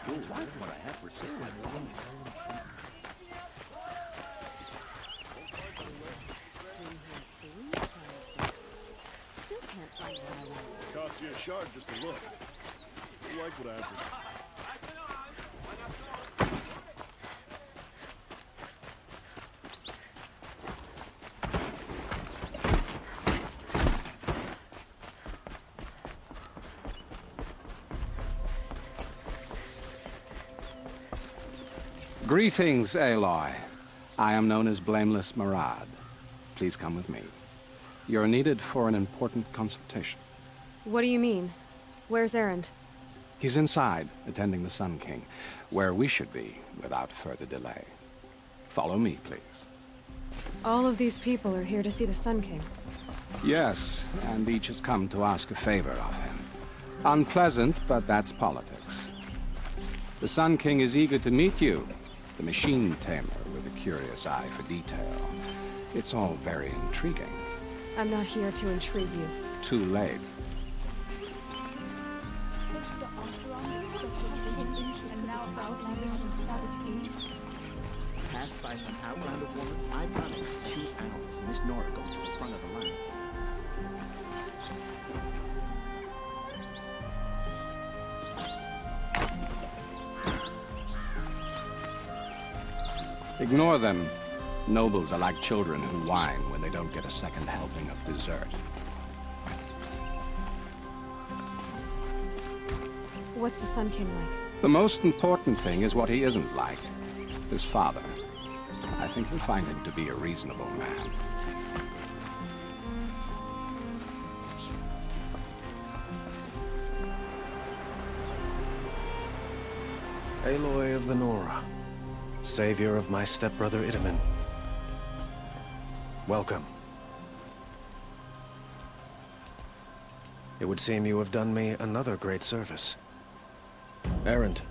You like what I have for sale? Cost you a shard just to look. You like what I have for sale? Greetings, Aloy. I am known as Blameless Marad. Please come with me. You're needed for an important consultation. What do you mean? Where's Erend? He's inside, attending the Sun King, where we should be without further delay. Follow me, please. All of these people are here to see the Sun King. Yes, and each has come to ask a favor of him. Unpleasant, but that's politics. The Sun King is eager to meet you, the machine tamer with a curious eye for detail. It's all very intriguing. I'm not here to intrigue you. Too late. asked by some outlander woman, I promised 2 hours, and this Nora goes to the front of the line. Ignore them. Nobles are like children who whine when they don't get a second helping of dessert. What's the Sun King like? The most important thing is what he isn't like. His father. I think you'll find him to be a reasonable man. Aloy of the Nora, savior of my stepbrother Itamen. Welcome. It would seem you have done me another great service. Erend,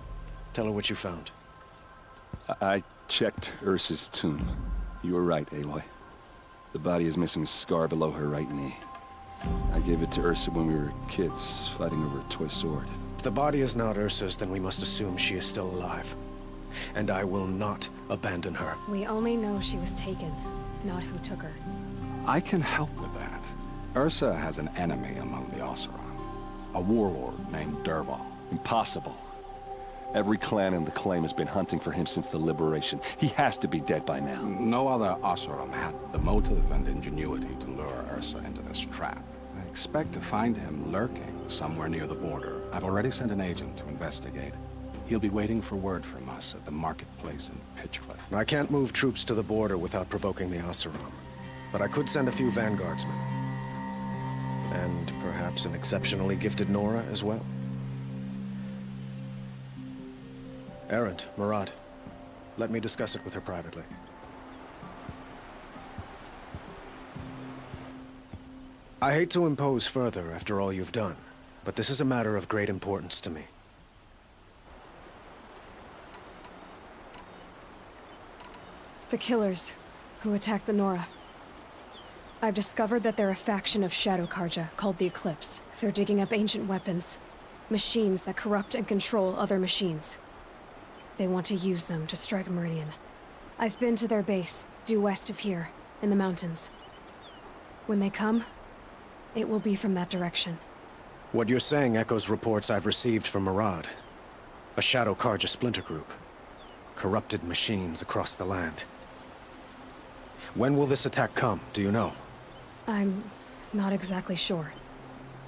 tell her what you found. I checked Ursa's tomb. You were right, Aloy. The body is missing a scar below her right knee. I gave it to Ursa when we were kids, fighting over a toy sword. If the body is not Ursa's, then we must assume she is still alive. And I will not abandon her. We only know she was taken, not who took her. I can help with that. Ursa has an enemy among the Oseram. A warlord named Dervahl. Impossible. Every clan in the claim has been hunting for him since the liberation. He has to be dead by now. No other Oseram had the motive and ingenuity to lure Ursa into this trap. I expect to find him lurking somewhere near the border. I've already sent an agent to investigate. He'll be waiting for word from us at the marketplace in Pitchcliff. I can't move troops to the border without provoking the Oseram. But I could send a few vanguardsmen. And perhaps an exceptionally gifted Nora as well. Erend, Murad, let me discuss it with her privately. I hate to impose further after all you've done, but this is a matter of great importance to me. The killers who attacked the Nora. I've discovered that they're a faction of Shadow Karja called the Eclipse. They're digging up ancient weapons, machines that corrupt and control other machines. They want to use them to strike Meridian. I've been to their base, due west of here, in the mountains. When they come, it will be from that direction. What you're saying echoes reports I've received from Murad. A Shadow Karja splinter group. Corrupted machines across the land. When will this attack come, do you know? I'm not exactly sure.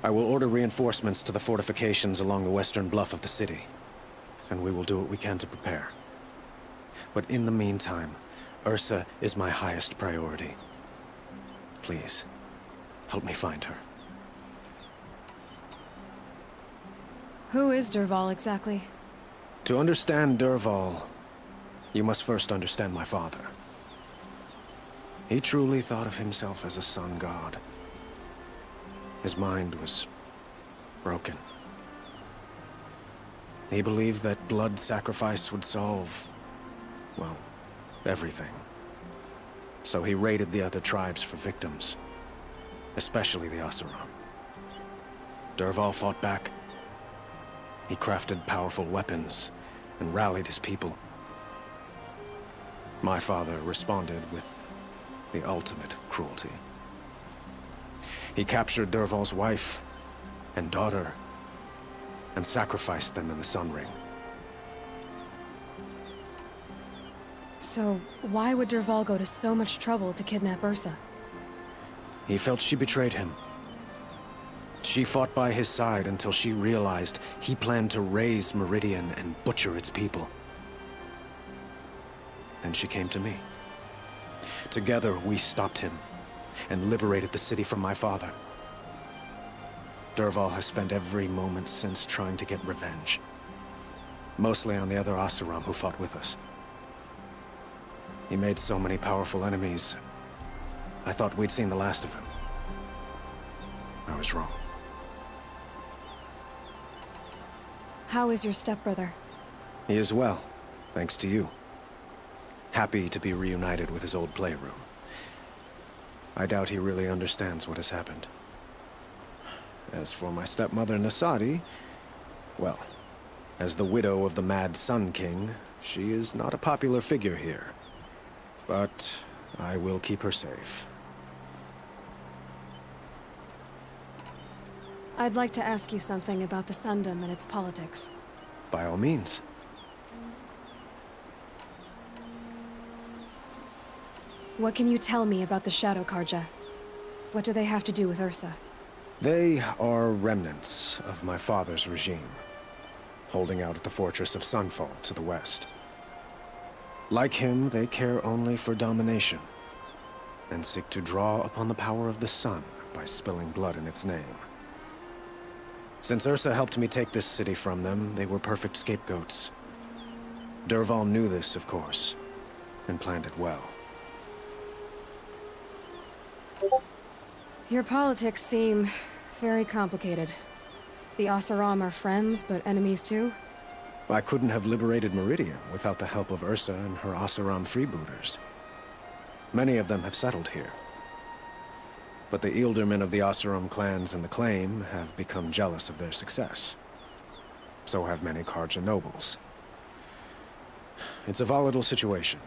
I will order reinforcements to the fortifications along the western bluff of the city. And we will do what we can to prepare. But in the meantime, Ursa is my highest priority. Please, help me find her. Who is Dervahl exactly? To understand Dervahl, you must first understand my father. He truly thought of himself as a sun god. His mind was broken. He believed that blood sacrifice would solve, well, everything. So he raided the other tribes for victims, especially the Oseram. Dervahl fought back. He crafted powerful weapons and rallied his people. My father responded with the ultimate cruelty. He captured Dervahl's wife and daughter and sacrificed them in the Sun Ring. So, why would Dervahl go to so much trouble to kidnap Ursa? He felt she betrayed him. She fought by his side until she realized he planned to raise Meridian and butcher its people. And she came to me. Together, we stopped him and liberated the city from my father. Dervahl has spent every moment since trying to get revenge. Mostly on the other Oseram who fought with us. He made so many powerful enemies, I thought we'd seen the last of him. I was wrong. How is your stepbrother? He is well, thanks to you. Happy to be reunited with his old playroom. I doubt he really understands what has happened. As for my stepmother, Nasadi, well, as the widow of the Mad Sun King, she is not a popular figure here. But I will keep her safe. I'd like to ask you something about the Sundom and its politics. By all means. What can you tell me about the Shadow Karja? What do they have to do with Ursa? They are remnants of my father's regime, holding out at the fortress of Sunfall to the west. Like him, they care only for domination, and seek to draw upon the power of the sun by spilling blood in its name. Since Ursa helped me take this city from them, they were perfect scapegoats. Dervahl knew this, of course, and planned it well. Your politics seem very complicated. The Oseram are friends, but enemies too? I couldn't have liberated Meridian without the help of Ursa and her Oseram freebooters. Many of them have settled here. But the Ealdormen of the Oseram clans and the Claim have become jealous of their success. So have many Karja nobles. It's a volatile situation,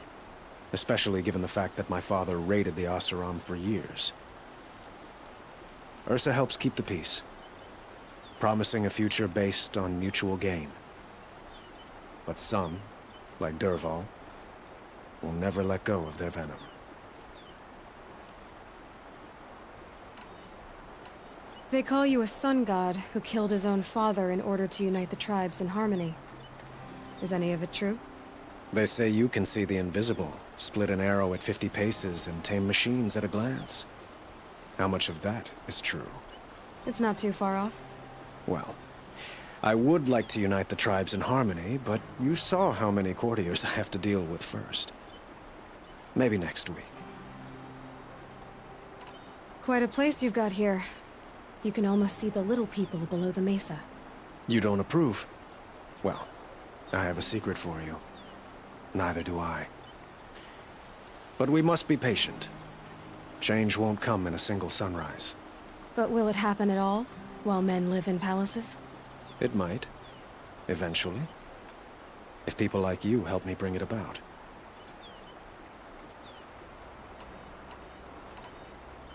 especially given the fact that my father raided the Oseram for years. Ursa helps keep the peace, promising a future based on mutual gain. But some, like Dervahl, will never let go of their venom. They call you a sun god who killed his own father in order to unite the tribes in harmony. Is any of it true? They say you can see the invisible, split an arrow at 50 paces, and tame machines at a glance. How much of that is true? It's not too far off. Well, I would like to unite the tribes in harmony, but you saw how many courtiers I have to deal with first. Maybe next week. Quite a place you've got here. You can almost see the little people below the mesa. You don't approve? Well, I have a secret for you. Neither do I. But we must be patient. Change won't come in a single sunrise. But will it happen at all, while men live in palaces? It might. Eventually. If people like you help me bring it about.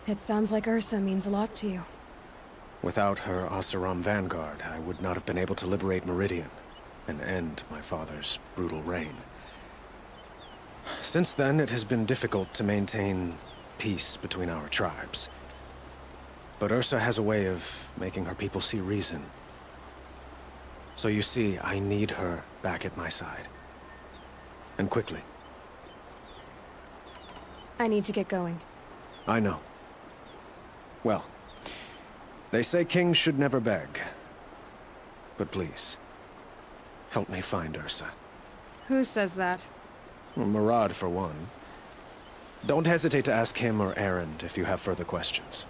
It sounds like Ursa means a lot to you. Without her Oseram vanguard, I would not have been able to liberate Meridian and end my father's brutal reign. Since then, it has been difficult to maintain peace between our tribes. But Ursa has a way of making her people see reason. So you see, I need her back at my side. And quickly. I need to get going. I know. Well, they say kings should never beg. But please, help me find Ursa. Who says that? Murad, for one. Don't hesitate to ask him or Erend if you have further questions.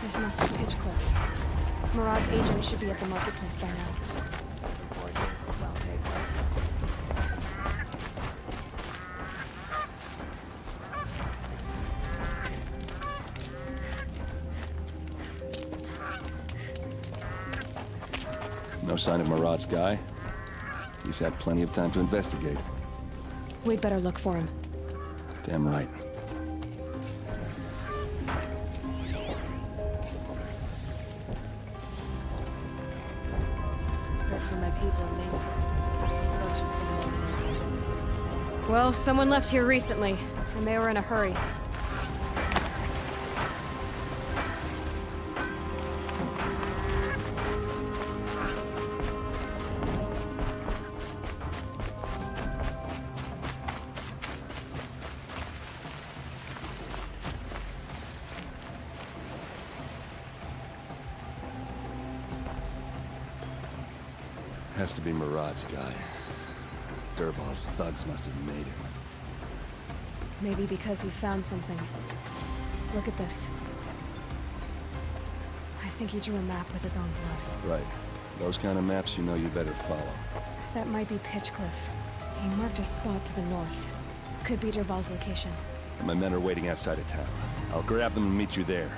This must be Pitchcliff. Murad's agent should be at the marketplace by now. No sign of Murad's guy? He's had plenty of time to investigate. We'd better look for him. Damn right. Heard from my people in Main Street. Folks are still alive. Well, someone left here recently, and they were in a hurry. Has to be Murad's guy. Dervahl's thugs must have made him. Maybe because he found something. Look at this. I think he drew a map with his own blood. Right. Those kind of maps you know you better follow. That might be Pitchcliff. He marked a spot to the north. Could be Dervahl's location. My men are waiting outside of town. I'll grab them and meet you there.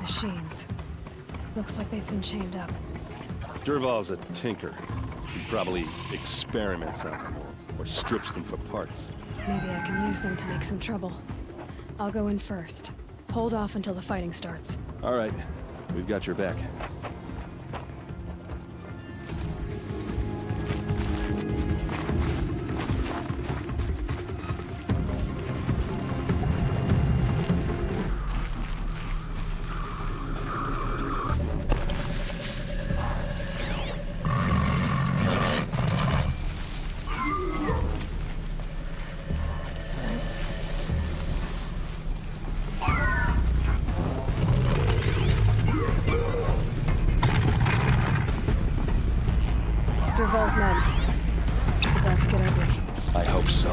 Machines. Looks like they've been chained up. Dervahl's a tinker. He probably experiments on them or strips them for parts. Maybe I can use them to make some trouble. I'll go in first. Hold off until the fighting starts. All right. We've got your back. Dervahl's men. It's about to get ugly. I hope so.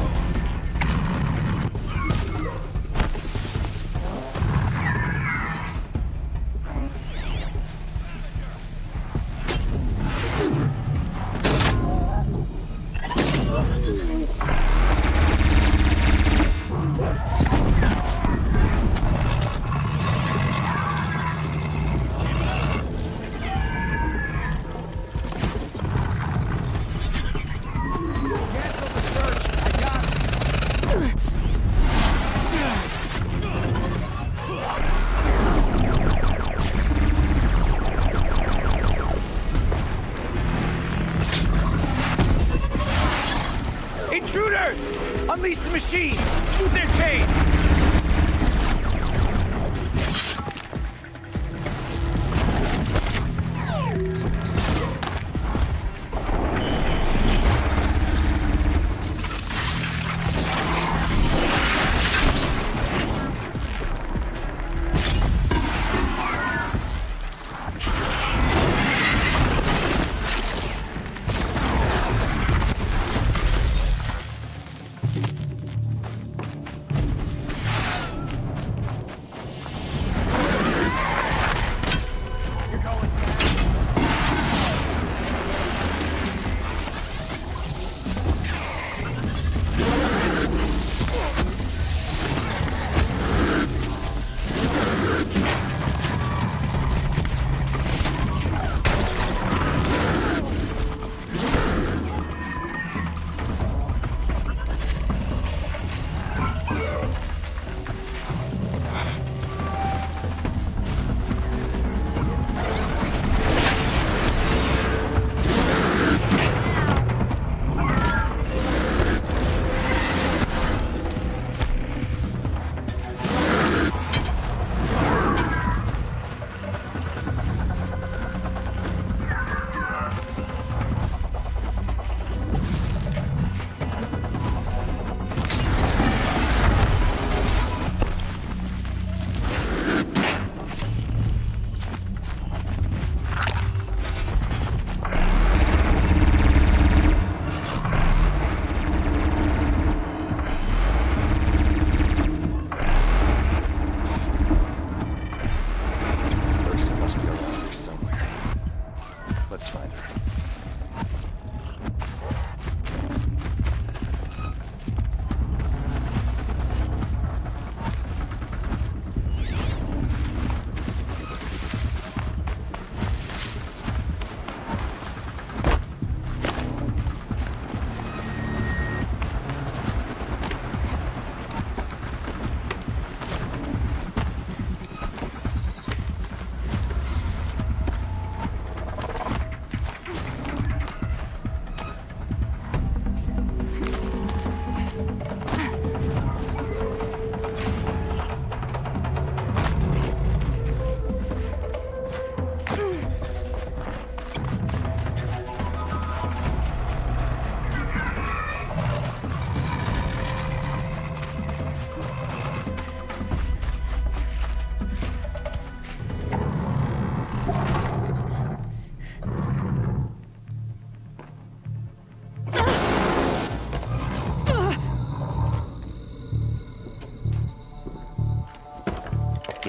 Intruders! Unleash the machine! Shoot their chain!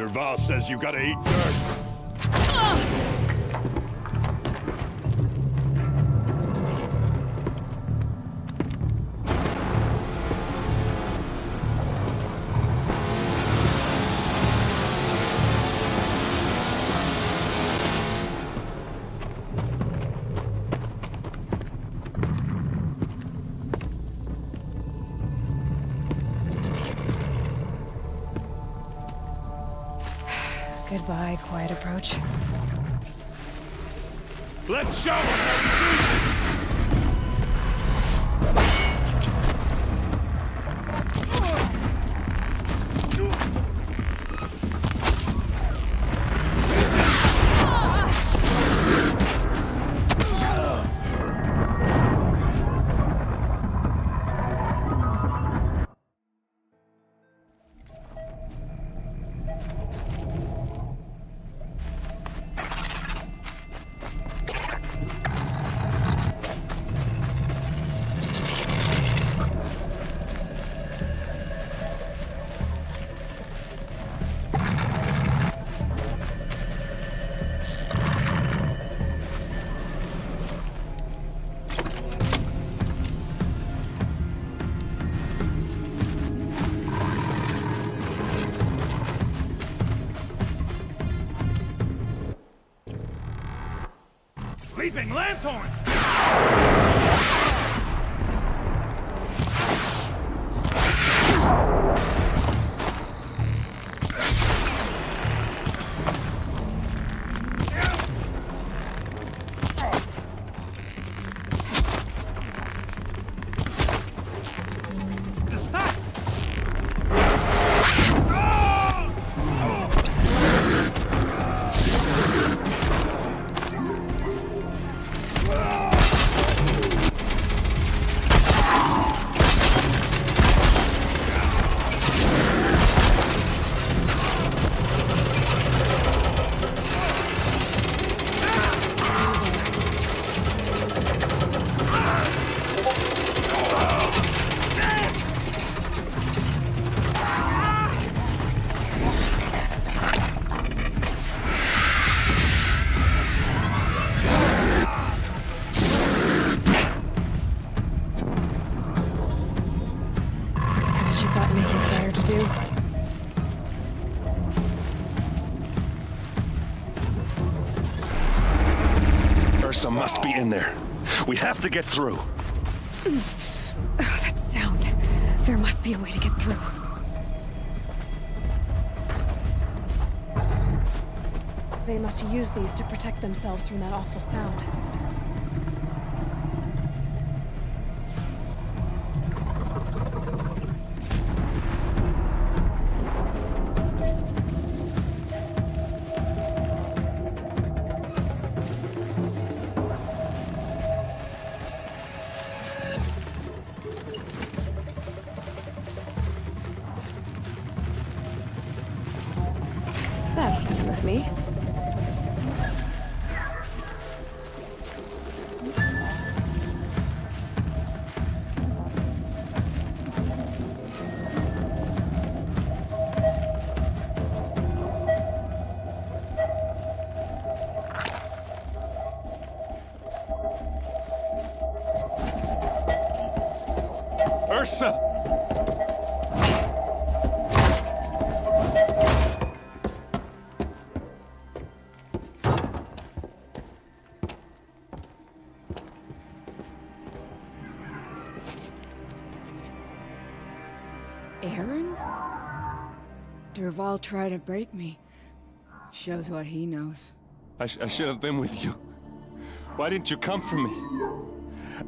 Derval says you gotta eat dirt. Goodbye, quiet approach. Let's show them how we do. Leaping lanthorn! Ursa must be in there. We have to get through. Oh, that sound. There must be a way to get through. They must use these to protect themselves from that awful sound. That's good with me. Ursa! Aaron? Derval tried to break me. Shows what he knows. I should have been with you. Why didn't you come for me?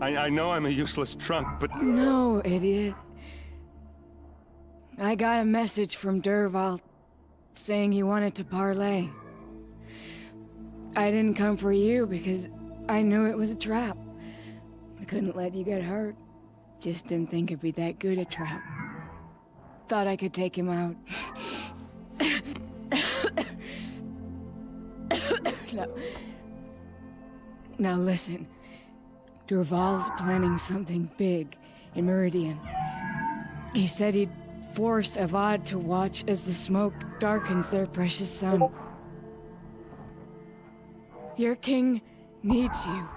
I know I'm a useless trunk, but... No, idiot. I got a message from Derval saying he wanted to parlay. I didn't come for you because I knew it was a trap. I couldn't let you get hurt. Just didn't think it'd be that good a trap. Thought I could take him out. Now listen. Derval's planning something big in Meridian. He said he'd force Avad to watch as the smoke darkens their precious sun. Your king needs you.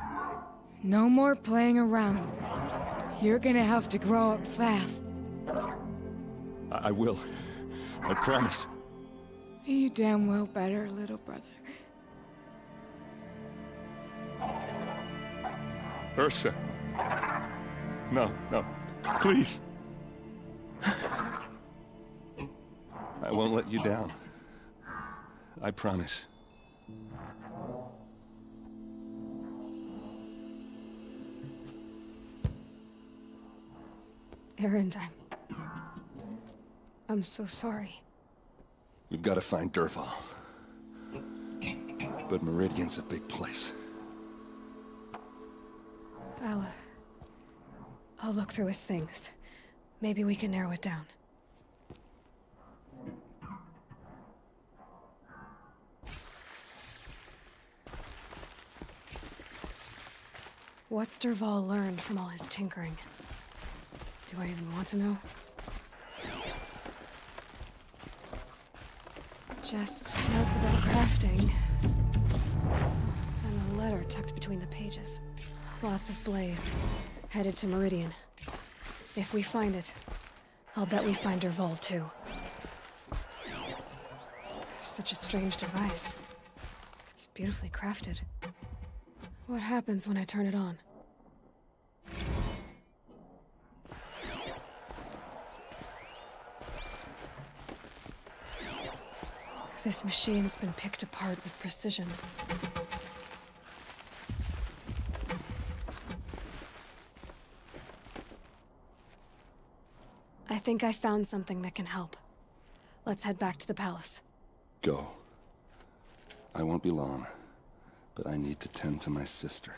No more playing around. You're gonna have to grow up fast. I will. I promise. You damn well better, little brother. Ursa. No, no. Please. I won't let you down. I promise. Erend, I'm so sorry. We've got to find Dervahl. But Meridian's a big place. I'll look through his things. Maybe we can narrow it down. What's Dervahl learned from all his tinkering? Do I even want to know? Just notes about crafting. And a letter tucked between the pages. Lots of blaze. Headed to Meridian. If we find it, I'll bet we find Dervahl too. Such a strange device. It's beautifully crafted. What happens when I turn it on? This machine's been picked apart with precision. I think I found something that can help. Let's head back to the palace. Go. I won't be long, but I need to tend to my sister.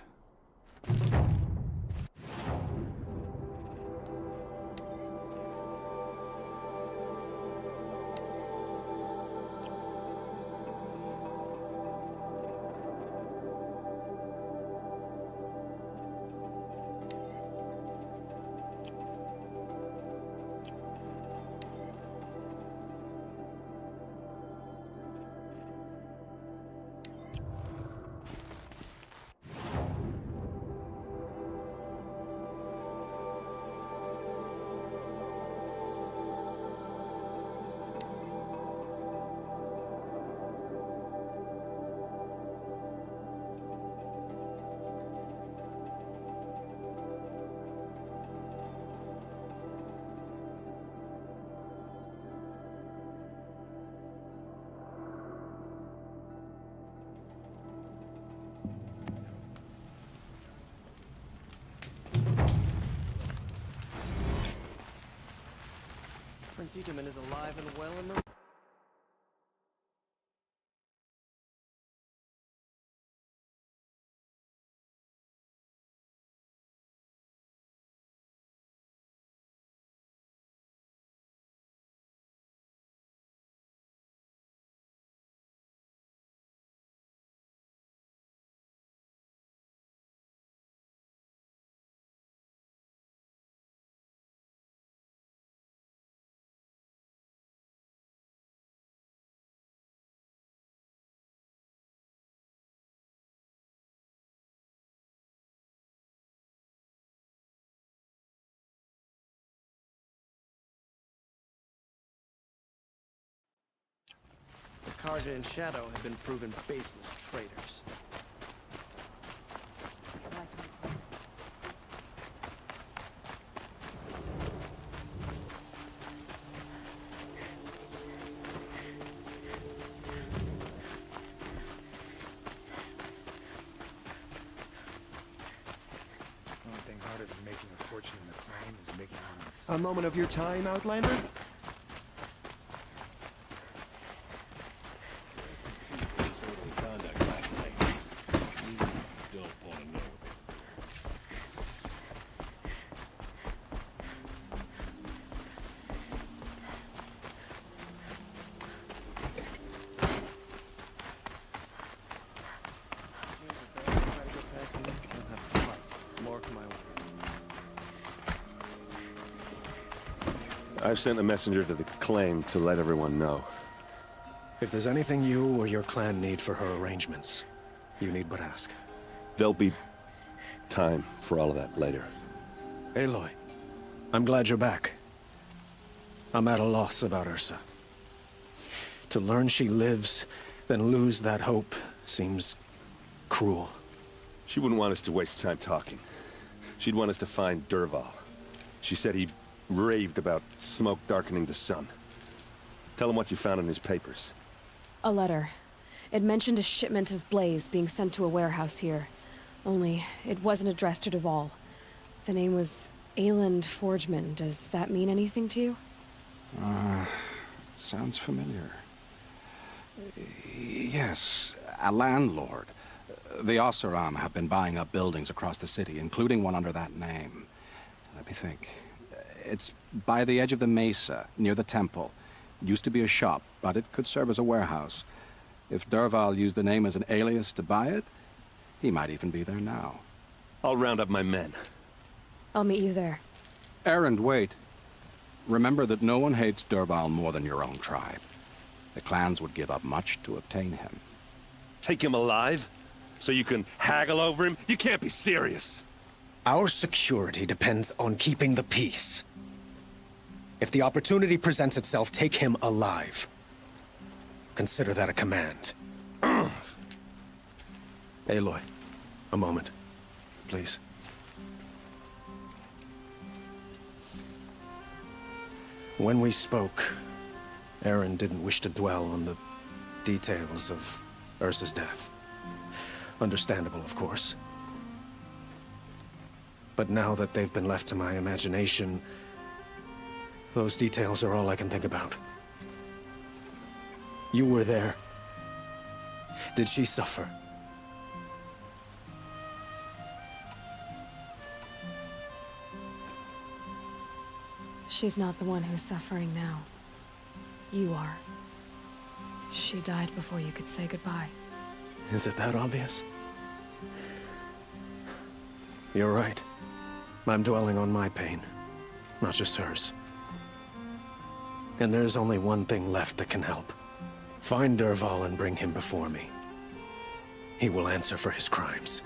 Prince Itaman is alive and well in the... Karja and Shadow have been proven baseless traitors. Only thing harder than making a fortune in the claim is making one in A moment of your time, Outlander? I've sent a messenger to the claim to let everyone know. If there's anything you or your clan need for her arrangements, you need but ask. There'll be time for all of that later. Aloy, I'm glad you're back. I'm at a loss about Ursa. To learn she lives, then lose that hope, seems cruel. She wouldn't want us to waste time talking. She'd want us to find Dervahl. She said he raved about smoke darkening the sun. Tell him what you found in his papers. A letter. It mentioned a shipment of blaze being sent to a warehouse here. Only, it wasn't addressed to Dervahl. The name was Ayland Forgeman. Does that mean anything to you? Sounds familiar. Yes, a landlord. The Oseram have been buying up buildings across the city, including one under that name. Let me think. It's by the edge of the mesa, near the temple. Used to be a shop, but it could serve as a warehouse. If Dervahl used the name as an alias to buy it, he might even be there now. I'll round up my men. I'll meet you there. Erend, wait. Remember that no one hates Dervahl more than your own tribe. The clans would give up much to obtain him. Take him alive? So you can haggle over him? You can't be serious. Our security depends on keeping the peace. If the opportunity presents itself, take him alive. Consider that a command. Aloy, a moment, please. When we spoke, Erend didn't wish to dwell on the details of Ursa's death. Understandable, of course. But now that they've been left to my imagination, those details are all I can think about. You were there. Did she suffer? She's not the one who's suffering now. You are. She died before you could say goodbye. Is it that obvious? You're right. I'm dwelling on my pain, not just hers. And there's only one thing left that can help. Find Dervahl and bring him before me. He will answer for his crimes.